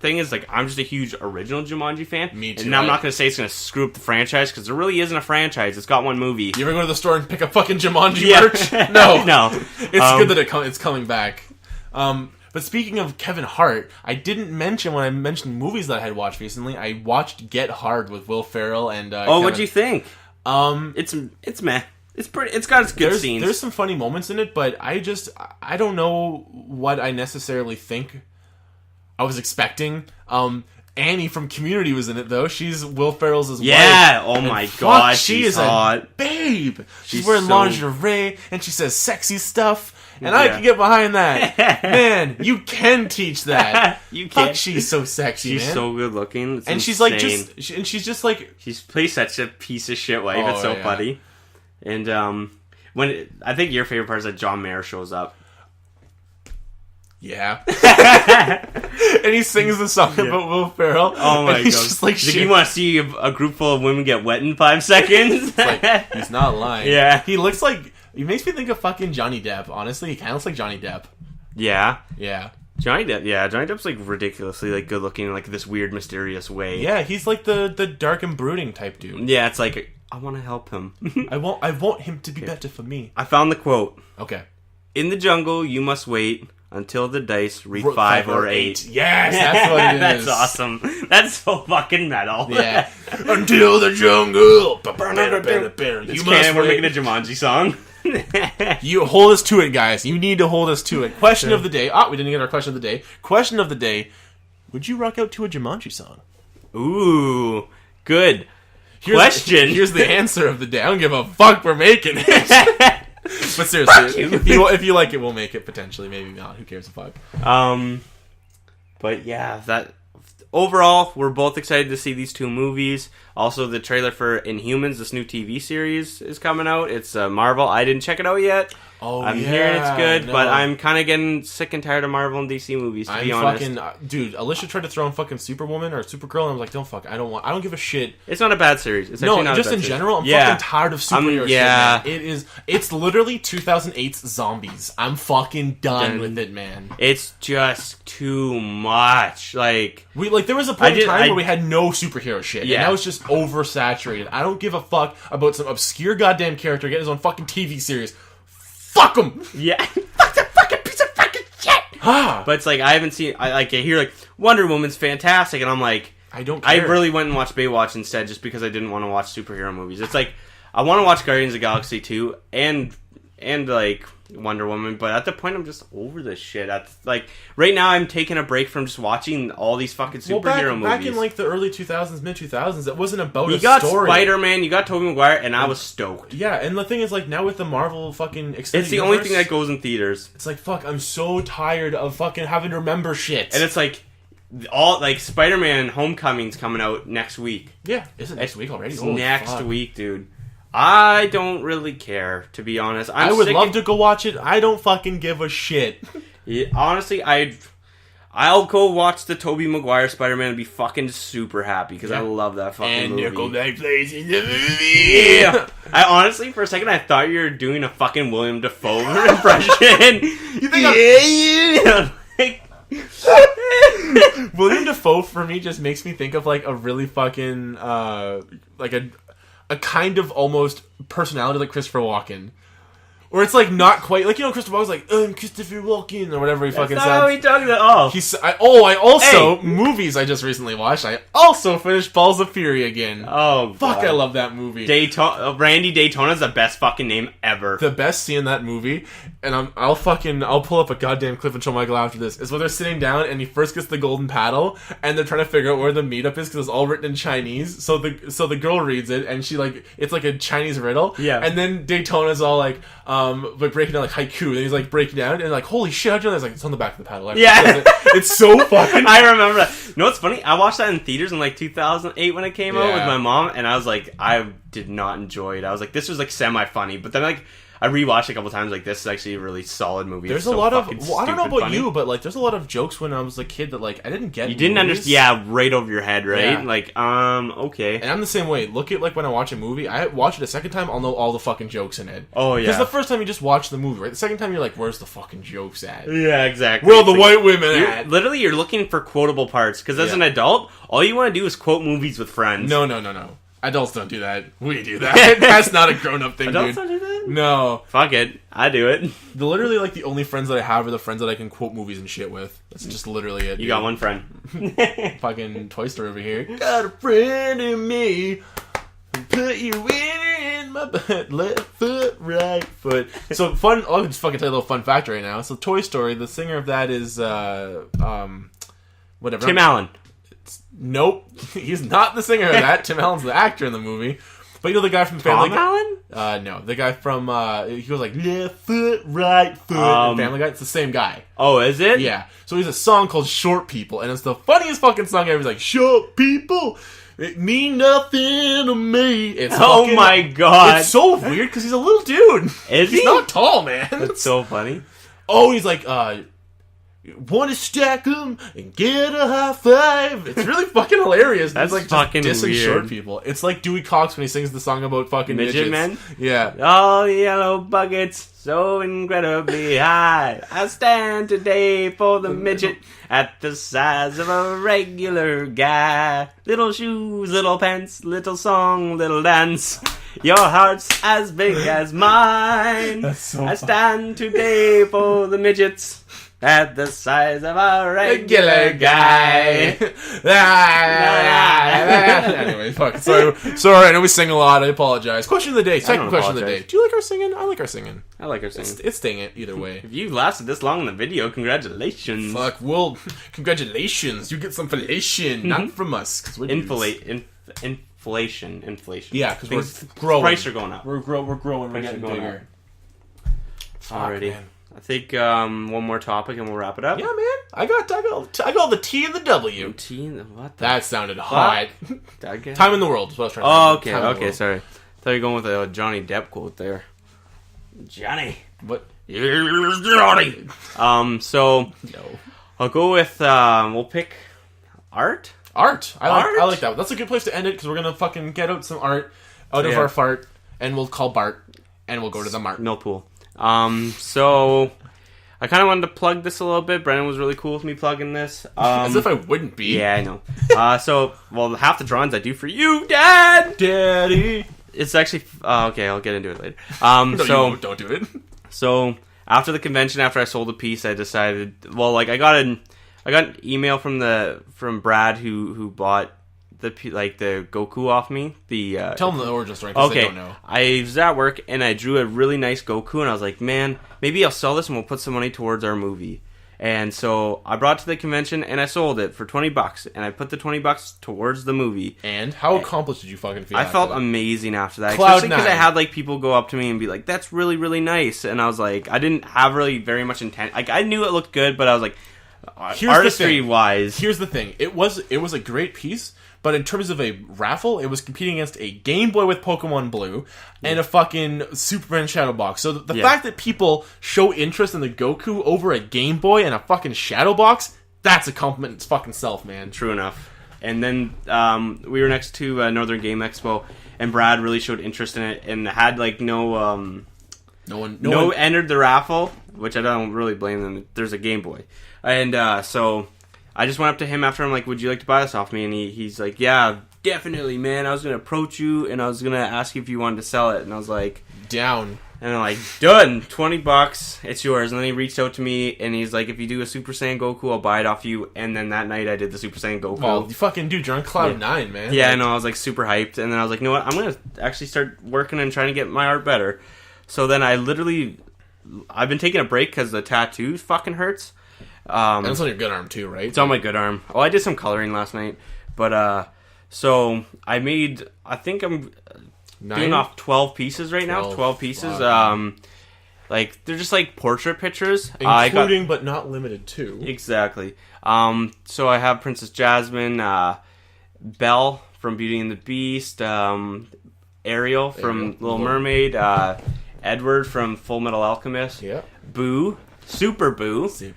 Speaker 2: Thing is like I'm just a huge original Jumanji fan.
Speaker 1: Me too.
Speaker 2: And I'm not going to say it's going to screw up the franchise because there really isn't a franchise. It's got one movie.
Speaker 1: You ever go to the store and pick up fucking Jumanji merch? No. It's good that it's coming back. But speaking of Kevin Hart, I didn't mention when I mentioned movies that I had watched recently. I watched Get Hard with Will Ferrell and.
Speaker 2: What'd you think? It's meh. It's pretty. It's got its good scenes.
Speaker 1: There's some funny moments in it, but I don't know what I necessarily think I was expecting. Annie from Community was in it though. She's Will Ferrell's wife.
Speaker 2: Yeah. Oh my god, she's hot.
Speaker 1: A babe. She's wearing lingerie and she says sexy stuff. And I can get behind that. Man, you can teach that.
Speaker 2: You can.
Speaker 1: Fuck, she's so sexy,
Speaker 2: She's
Speaker 1: man.
Speaker 2: so good looking. It's
Speaker 1: and she's
Speaker 2: insane.
Speaker 1: like she's just like
Speaker 2: she's plays such a piece of shit wife. It's so funny. And I think your favorite part is that John Mayer shows up.
Speaker 1: Yeah. And he sings the song about Will Ferrell.
Speaker 2: Oh my god.
Speaker 1: He's just like,
Speaker 2: you want to see a group full of women get wet in 5 seconds?
Speaker 1: It's like, he's not lying.
Speaker 2: Yeah.
Speaker 1: He looks like, he makes me think of fucking Johnny Depp. Honestly, he kind of looks like Johnny Depp.
Speaker 2: Yeah.
Speaker 1: Yeah.
Speaker 2: Johnny Depp's like ridiculously like good looking in like this weird mysterious way.
Speaker 1: Yeah, he's like the dark and brooding type dude.
Speaker 2: Yeah, it's like, I want to help him.
Speaker 1: I want him to be better for me.
Speaker 2: I found the quote.
Speaker 1: Okay.
Speaker 2: In the jungle, you must wait until the dice read 5 or 8.
Speaker 1: Yes, that's what it is.
Speaker 2: That's awesome. That's so fucking metal.
Speaker 1: Yeah. Until the jungle.
Speaker 2: You must. We're making a Jumanji song.
Speaker 1: You hold us to it, guys. You need to hold us to it. Question of the day. We didn't get our question of the day. Question of the day. Would you rock out to a Jumanji song?
Speaker 2: Ooh, good. Question.
Speaker 1: Here's the answer of the day. I don't give a fuck. We're making it. But seriously, if you like it, we'll make it potentially. Maybe not. Who cares a fuck?
Speaker 2: But yeah, that overall, we're both excited to see these 2 movies. Also, the trailer for Inhumans, this new TV series, is coming out. It's Marvel. I didn't check it out yet. I'm hearing it's good, but I'm kind of getting sick and tired of Marvel and DC movies, to be honest.
Speaker 1: Dude, Alicia tried to throw in fucking Superwoman or Supergirl, and I was like, don't fuck, I don't give a shit.
Speaker 2: It's not a bad series. It's actually not
Speaker 1: just
Speaker 2: a bad
Speaker 1: in
Speaker 2: series.
Speaker 1: general, I'm fucking tired of superhero shit, man. It's literally 2008's Zombies. I'm fucking done with it, man.
Speaker 2: It's just too much. Like,
Speaker 1: there was a point in time where we had no superhero shit, and that was just oversaturated. I don't give a fuck about some obscure goddamn character getting his own fucking TV series. Fuck him!
Speaker 2: Yeah. Fuck that fucking piece of fucking shit! But it's like, I haven't seen... I hear, like, Wonder Woman's fantastic, and I'm like...
Speaker 1: I don't care.
Speaker 2: I really went and watched Baywatch instead, just because I didn't want to watch superhero movies. It's like, I want to watch Guardians of the Galaxy 2, and like, Wonder Woman, but at the point, I'm just over this shit. Like, right now, I'm taking a break from just watching all these fucking superhero movies.
Speaker 1: Back in, like, the early 2000s, mid-2000s, it wasn't about a story.
Speaker 2: You got Spider-Man, you got Tobey Maguire, and I was stoked.
Speaker 1: Yeah, and the thing is, like, now with the Marvel fucking extended
Speaker 2: It's the
Speaker 1: universe,
Speaker 2: only thing that goes in theaters.
Speaker 1: It's like, fuck, I'm so tired of fucking having to remember shit.
Speaker 2: And it's like, all, like, Spider-Man Homecoming's coming out next week.
Speaker 1: Yeah, is it next week already?
Speaker 2: It's next week, dude. I don't really care, to be honest.
Speaker 1: I would love to go watch it. I don't fucking give a shit.
Speaker 2: Yeah, honestly, I'll go watch the Tobey Maguire Spider-Man and be fucking super happy, because I love that fucking movie. And
Speaker 1: Nickelback plays in the movie.
Speaker 2: Yeah. I honestly, for a second, I thought you were doing a fucking William Dafoe impression.
Speaker 1: You think William Dafoe, for me, just makes me think of, like, a really fucking, like a kind of almost personality like Christopher Walken. Where it's like not quite like, you know, Christopher Walken's like, I'm Christopher Walken, or whatever he fucking said.
Speaker 2: Oh, he talking about
Speaker 1: I also movies I just recently watched. I also finished Balls of Fury again.
Speaker 2: Oh,
Speaker 1: fuck,
Speaker 2: God.
Speaker 1: I love that movie.
Speaker 2: Randy Daytona's the best fucking name ever.
Speaker 1: The best scene in that movie, and I'll pull up a goddamn clip and show Michael after this, is when they're sitting down and he first gets the golden paddle and they're trying to figure out where the meetup is because it's all written in Chinese. So the girl reads it and she like, it's like a Chinese riddle.
Speaker 2: Yeah.
Speaker 1: And then Daytona's all like breaking down like haiku, and he's like breaking down and like, holy shit, how'd you know that? It's like, it's on the back of the paddle.
Speaker 2: Yeah.
Speaker 1: It's so fucking...
Speaker 2: I remember that. You know what's funny? I watched that in theaters in like 2008 when it came out with my mom, and I was like, I did not enjoy it. I was like, this was like semi-funny, but then like, I rewatched it a couple times, like, this is actually a really solid movie.
Speaker 1: There's a lot of... Well, I don't know about you, but, like, there's a lot of jokes when I was a kid that, like, I didn't get.
Speaker 2: You didn't understand... Yeah, right over your head, right? Yeah. Like, okay.
Speaker 1: And I'm the same way. Look at, like, when I watch a movie, I watch it a second time, I'll know all the fucking jokes in it.
Speaker 2: Oh, yeah.
Speaker 1: Because the first time you just watch the movie, right? The second time you're like, where's the fucking jokes at?
Speaker 2: Yeah, exactly.
Speaker 1: Where are the white women at?
Speaker 2: Literally, you're looking for quotable parts. Because as an adult, all you want to do is quote movies with friends.
Speaker 1: No. Adults don't do that. We do that. That's not a grown-up thing,
Speaker 2: Adults don't do that?
Speaker 1: No.
Speaker 2: Fuck it. I do it.
Speaker 1: Literally, like, the only friends that I have are the friends that I can quote movies and shit with. That's just literally it.
Speaker 2: You got one friend.
Speaker 1: Fucking Toy Story over here. Got a friend in me. Put you in my butt, left foot, right foot. So fun. I'll just fucking tell you a little fun fact right now. So Toy Story, the singer of that is whatever.
Speaker 2: Tim Allen.
Speaker 1: Nope, he's not the singer of that. Tim Allen's the actor in the movie. But you know the guy from Family Guy?
Speaker 2: Allen?
Speaker 1: No, the guy from he goes like left foot, right foot. In Family Guy. It's the same guy.
Speaker 2: Oh, is it?
Speaker 1: Yeah. So he's a song called Short People, and it's the funniest fucking song ever. He's like, short people, it mean nothing to me. It's
Speaker 2: oh my god.
Speaker 1: It's so weird because he's a little dude.
Speaker 2: Is he?
Speaker 1: He's not tall, man.
Speaker 2: That's so funny.
Speaker 1: Oh, he's like, want to stack them and get a high five. It's really fucking hilarious.
Speaker 2: That's
Speaker 1: like
Speaker 2: fucking
Speaker 1: just dissing
Speaker 2: weird.
Speaker 1: Short people. It's like Dewey Cox when he sings the song about fucking
Speaker 2: Midget
Speaker 1: midgets.
Speaker 2: men?
Speaker 1: Yeah.
Speaker 2: All yellow buckets so incredibly high. I stand today for the midget at the size of a regular guy. Little shoes, little pants, little song, little dance. Your heart's as big as mine.
Speaker 1: That's so
Speaker 2: I stand today for the midgets at the size of a regular guy.
Speaker 1: Anyway, fuck. Sorry, I know we sing a lot. I apologize. Question of the day. Second question of the day. Do you like our singing? I like our singing.
Speaker 2: I like her singing.
Speaker 1: It's singing either way.
Speaker 2: If you lasted this long in the video, congratulations.
Speaker 1: Fuck, well, congratulations. You get some fellation, not from us. 'Cause we're dudes.
Speaker 2: Inflation.
Speaker 1: Yeah, because
Speaker 2: Things-
Speaker 1: we're growing.
Speaker 2: Prices are going up.
Speaker 1: We're growing. We're
Speaker 2: Prices
Speaker 1: getting
Speaker 2: are going
Speaker 1: bigger.
Speaker 2: Alrighty.
Speaker 1: man.
Speaker 2: I think one more topic and we'll wrap it up.
Speaker 1: Yeah, man. I got the T and the W.
Speaker 2: What the
Speaker 1: That sounded hot.
Speaker 2: fuck?
Speaker 1: Time in the world is what I was trying to
Speaker 2: Oh,
Speaker 1: say.
Speaker 2: okay,
Speaker 1: Time in the
Speaker 2: okay,
Speaker 1: world.
Speaker 2: sorry. Thought you were going with a Johnny Depp quote there. Johnny.
Speaker 1: What?
Speaker 2: Here's Johnny. So
Speaker 1: No.
Speaker 2: I'll go with we'll pick art.
Speaker 1: Art. I
Speaker 2: Art?
Speaker 1: like that. That's a good place to end it because we're gonna fucking get out some art out of
Speaker 2: Yeah.
Speaker 1: our fart, and we'll call Bart, and we'll go to the mart.
Speaker 2: Millpool. So I kind of wanted to plug this a little bit. Brennan was really cool with me plugging this.
Speaker 1: As if I wouldn't be.
Speaker 2: Yeah, I know. Well, half the drawings I do for you, Dad.
Speaker 1: Daddy.
Speaker 2: It's actually okay. I'll get into it later.
Speaker 1: No, don't do it.
Speaker 2: So after the convention, after I sold a piece, I decided. Well, like I got an email from Brad who bought the Goku off me.
Speaker 1: Tell them the origin story because
Speaker 2: okay,
Speaker 1: they don't know.
Speaker 2: I was at work and I drew a really nice Goku and I was like, man, maybe I'll sell this and we'll put some money towards our movie. And so I brought it to the convention and I sold it for $20 and I put the $20 towards the movie.
Speaker 1: And how accomplished did you fucking feel?
Speaker 2: I felt amazing after that.
Speaker 1: Cloud
Speaker 2: Especially because I
Speaker 1: nine.
Speaker 2: had like people go up to me and be like, that's really, really nice. And I was like, I didn't have really very much intent. Like I knew it looked good, but I was like, artistry wise.
Speaker 1: Here's the thing. It was a great piece. But in terms of a raffle, it was competing against a Game Boy with Pokemon Blue and a fucking Superman Shadow Box. So the fact that people show interest in the Goku over a Game Boy and a fucking Shadow Box, that's a compliment in its fucking self, man.
Speaker 2: True enough. And then we were next to Northern Game Expo, and Brad really showed interest in it and had like no one entered the raffle, which I don't really blame them. There's a Game Boy, and so I just went up to him after I'm like, would you like to buy this off me? And he's like, yeah, definitely, man. I was going to approach you and I was going to ask you if you wanted to sell it. And I was like,
Speaker 1: down.
Speaker 2: And I'm like, done, $20, it's yours. And then he reached out to me and he's like, if you do a Super Saiyan Goku, I'll buy it off you. And then that night I did the Super Saiyan Goku.
Speaker 1: Well, you fucking dude, you're on cloud nine, man.
Speaker 2: Yeah, I know. I was like super hyped. And then I was like, you know what? I'm going to actually start working and trying to get my art better. So then I've been taking a break because the tattoo fucking hurts.
Speaker 1: And it's on your good arm too, right?
Speaker 2: It's on my good arm. Oh, I did some coloring last night, but so I think I'm doing off 12 pieces right now. 12 pieces. Like they're just like portrait pictures,
Speaker 1: including but not limited to.
Speaker 2: Exactly. So I have Princess Jasmine, Belle from Beauty and the Beast, Ariel from Little Mermaid, Edward from Full Metal Alchemist, Boo. Super Boo.
Speaker 1: DBZ.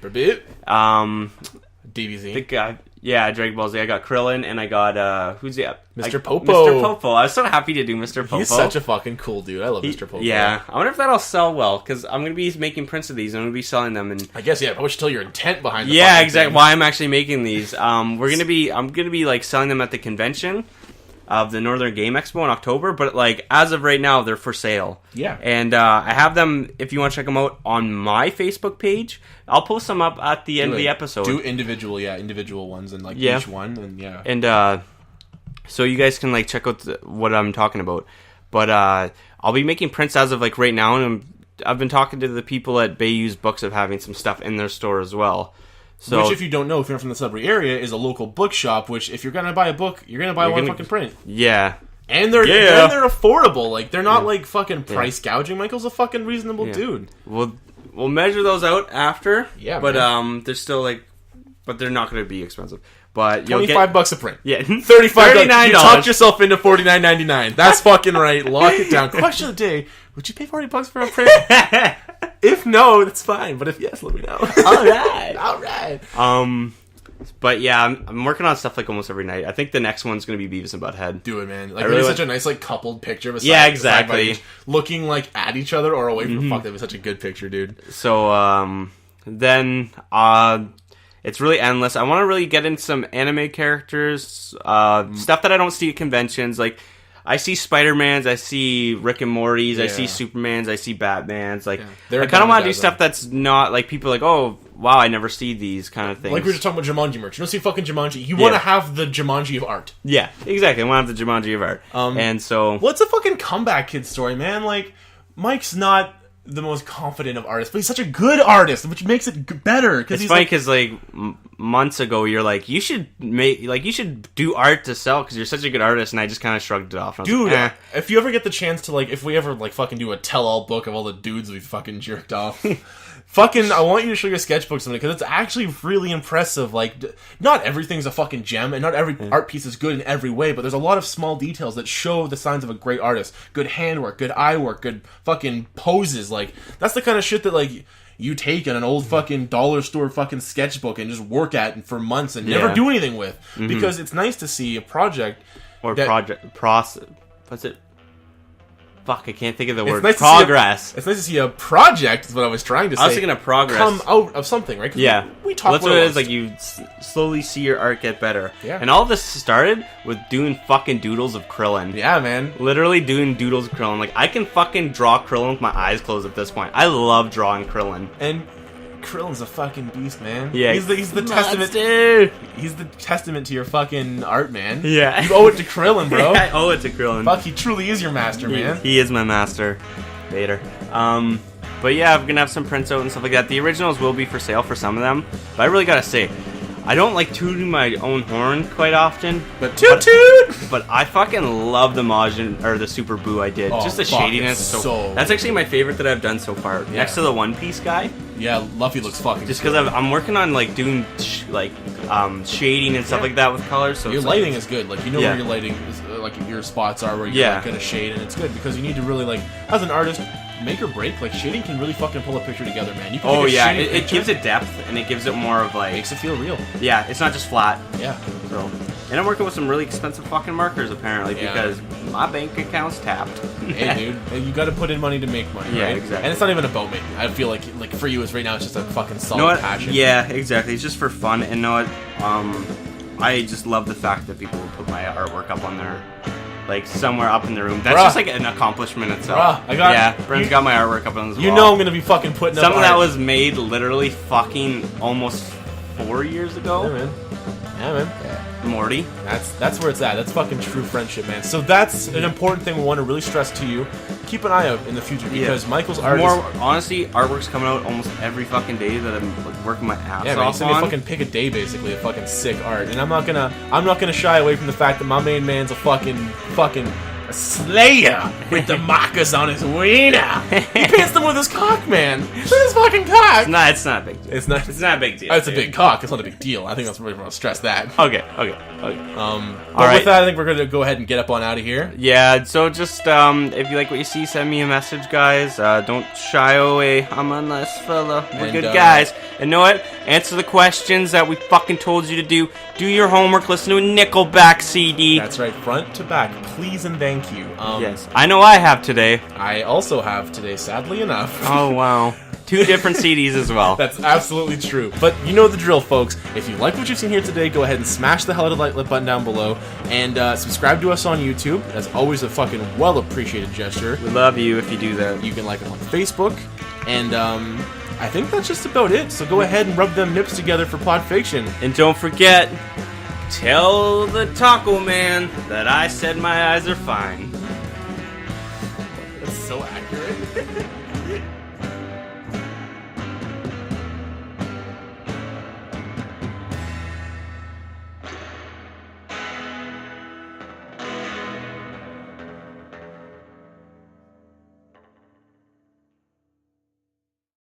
Speaker 2: The guy, Dragon Ball Z. I got Krillin, and I got who's the
Speaker 1: Mr. Popo.
Speaker 2: Mr. Popo. I was so happy to do Mr. Popo.
Speaker 1: He's such a fucking cool dude. I love Mr. Popo.
Speaker 2: Yeah, I wonder if that'll sell well because I'm gonna be making prints of these. I'm gonna be selling them, and
Speaker 1: I guess probably should tell your intent behind.
Speaker 2: Yeah, exactly. Why I'm actually making these. I'm gonna be like selling them at the convention of the Northern Game Expo in October, but like as of right now, they're for sale.
Speaker 1: Yeah.
Speaker 2: And I have them, if you want to check them out, on my Facebook page. I'll post them up at the end of the episode.
Speaker 1: Do individual ones and each one, and
Speaker 2: And so you guys can like check out what I'm talking about. But I'll be making prints as of like right now, and I've been talking to the people at Bayou's Books of having some stuff in their store as well. So,
Speaker 1: which, if you don't know, if you're from the Sudbury area, is a local bookshop. Which, if you're gonna buy a book, you're gonna buy one fucking print.
Speaker 2: Yeah.
Speaker 1: And they're affordable. Like, they're not like fucking price gouging. Michael's a fucking reasonable dude.
Speaker 2: We'll measure those out after.
Speaker 1: Yeah,
Speaker 2: but they're still like, but they're not going to be expensive. But you'll
Speaker 1: $25 a print.
Speaker 2: Yeah,
Speaker 1: $39. You talked yourself into $49.99. That's fucking right. Lock it down. Question of the day: would you pay $40 for a print? If no, that's fine. But if yes, let me know. All right.
Speaker 2: But yeah, I'm working on stuff like almost every night. I think the next one's going to be Beavis and Butthead.
Speaker 1: Do it, man. Like, really such a nice, like, coupled picture of a
Speaker 2: yeah, exactly.
Speaker 1: Looking, like, at each other or away from fuck, that'd be such a good picture, dude.
Speaker 2: So, then, it's really endless. I want to really get into some anime characters, stuff that I don't see at conventions. Like, I see Spider-Mans, I see Rick and Morty's, I see Supermans, I see Batmans. Like, I kind of want to do stuff that's not, like, people are like, oh, wow, I never see these kind of things.
Speaker 1: Like we were just talking about Jumanji merch. You don't see fucking Jumanji. You want to have the Jumanji of art.
Speaker 2: Yeah, exactly. I want to have the Jumanji of art. And so...
Speaker 1: Well, it's a fucking comeback kid story, man. Like, Mike's not the most confident of artists, but he's such a good artist, which makes it better.
Speaker 2: It's funny because, like, months ago, you're like, you should do art to sell because you're such a good artist, and I just kind of shrugged it off.
Speaker 1: Dude,
Speaker 2: like,
Speaker 1: if you ever get the chance to, like, if we ever, like, fucking do a tell-all book of all the dudes we fucking jerked off... Fucking, I want you to show your sketchbook something, because it's actually really impressive. Like, not everything's a fucking gem, and not every art piece is good in every way, but there's a lot of small details that show the signs of a great artist. Good handwork, good eye work, good fucking poses. Like, that's the kind of shit that, like, you take in an old fucking dollar store fucking sketchbook and just work at for months and never do anything with. Because it's nice to see a project...
Speaker 2: What's it? Fuck, I can't think of the word.
Speaker 1: Nice
Speaker 2: Progress.
Speaker 1: It's nice to see a project, is what I was trying to say.
Speaker 2: I was thinking of progress.
Speaker 1: Come out of something, right?
Speaker 2: Yeah.
Speaker 1: We talk
Speaker 2: that's what it is. Like, you slowly see your art get better.
Speaker 1: Yeah.
Speaker 2: And all of this started with doing fucking doodles of Krillin.
Speaker 1: Yeah, man.
Speaker 2: Literally doing doodles of Krillin. Like, I can fucking draw Krillin with my eyes closed at this point. I love drawing Krillin.
Speaker 1: And Krillin's a fucking beast, man.
Speaker 2: Yeah.
Speaker 1: He's the testament.
Speaker 2: Dude.
Speaker 1: He's the testament to your fucking art, man.
Speaker 2: Yeah.
Speaker 1: You owe it to Krillin, bro.
Speaker 2: I owe it to Krillin.
Speaker 1: Fuck, he truly is your master, man.
Speaker 2: He is my master. Vader. But yeah, I'm gonna have some prints out and stuff like that. The originals will be for sale for some of them. But I really gotta say, I don't like tooting my own horn quite often.
Speaker 1: But toot!
Speaker 2: But I fucking love the Majin, or the Super Boo I did.
Speaker 1: Oh,
Speaker 2: just the
Speaker 1: fuck,
Speaker 2: shadiness.
Speaker 1: so
Speaker 2: that's actually my favorite that I've done so far. Yeah. Next to the One Piece guy.
Speaker 1: Yeah, Luffy looks fucking
Speaker 2: just because I'm working on like doing shading and stuff like that with colors. So
Speaker 1: your lighting is good. Like, you know where your lighting is, like your spots are where you're like, gonna shade, and it's good because you need to really, like, as an artist, make or break. Like, shading can really fucking pull a picture together, man. You can
Speaker 2: it gives it depth and it gives it more of like,
Speaker 1: makes it feel real.
Speaker 2: Yeah, it's not just flat.
Speaker 1: Yeah.
Speaker 2: So, and I'm working with some really expensive fucking markers apparently because my bank account's tapped.
Speaker 1: Hey, dude, you got to put in money to make money.
Speaker 2: Yeah,
Speaker 1: right?
Speaker 2: exactly.
Speaker 1: And it's not even about making. I feel like for you, right now, it's just a fucking solid passion.
Speaker 2: Yeah, exactly. It's just for fun, and I just love the fact that people will put my artwork up on their, like, somewhere up in their room. That's just like an accomplishment itself. Brent's got my artwork up on his wall.
Speaker 1: You know I'm gonna be fucking putting up
Speaker 2: something that was made literally fucking almost 4 years ago.
Speaker 1: Yeah, man. Yeah, man.
Speaker 2: Yeah. Morty.
Speaker 1: That's where it's at. That's fucking true friendship, man. So that's an important thing we want to really stress to you. Keep an eye out in the future because Michael's art
Speaker 2: honestly, artwork's coming out almost every fucking day that I'm like, working my ass off
Speaker 1: man, so
Speaker 2: on.
Speaker 1: Fucking pick a day basically of fucking sick art. And I'm not gonna shy away from the fact that my main man's a fucking a slayer with the markers on his wiener. He paints them with his cock, man. With his fucking cock.
Speaker 2: It's not a big deal.
Speaker 1: It's not a big deal. It's a big cock. It's not a big deal. I think that's really want to stress that.
Speaker 2: Okay.
Speaker 1: But with that, I think we're gonna go ahead and get up on out of here.
Speaker 2: Yeah. So just if you like what you see, send me a message, guys. Don't shy away. I'm a nice fella. We're good guys. And know what? Answer the questions that we fucking told you to do. Do your homework. Listen to a Nickelback CD.
Speaker 1: That's right, front to back. Please and thank you.
Speaker 2: Yes, I know I have today.
Speaker 1: I also have today, sadly enough.
Speaker 2: Oh, wow. 2 different CDs as well.
Speaker 1: That's absolutely true. But you know the drill, folks. If you like what you've seen here today, go ahead and smash the hell out of the like button down below. And subscribe to us on YouTube. That's always a fucking well-appreciated gesture.
Speaker 2: We love you if you do that.
Speaker 1: You can like us on Facebook. And I think that's just about it. So go ahead and rub them nips together for Plot Fiction.
Speaker 2: And don't forget, tell the taco man that I said my eyes are fine.
Speaker 1: so accurate.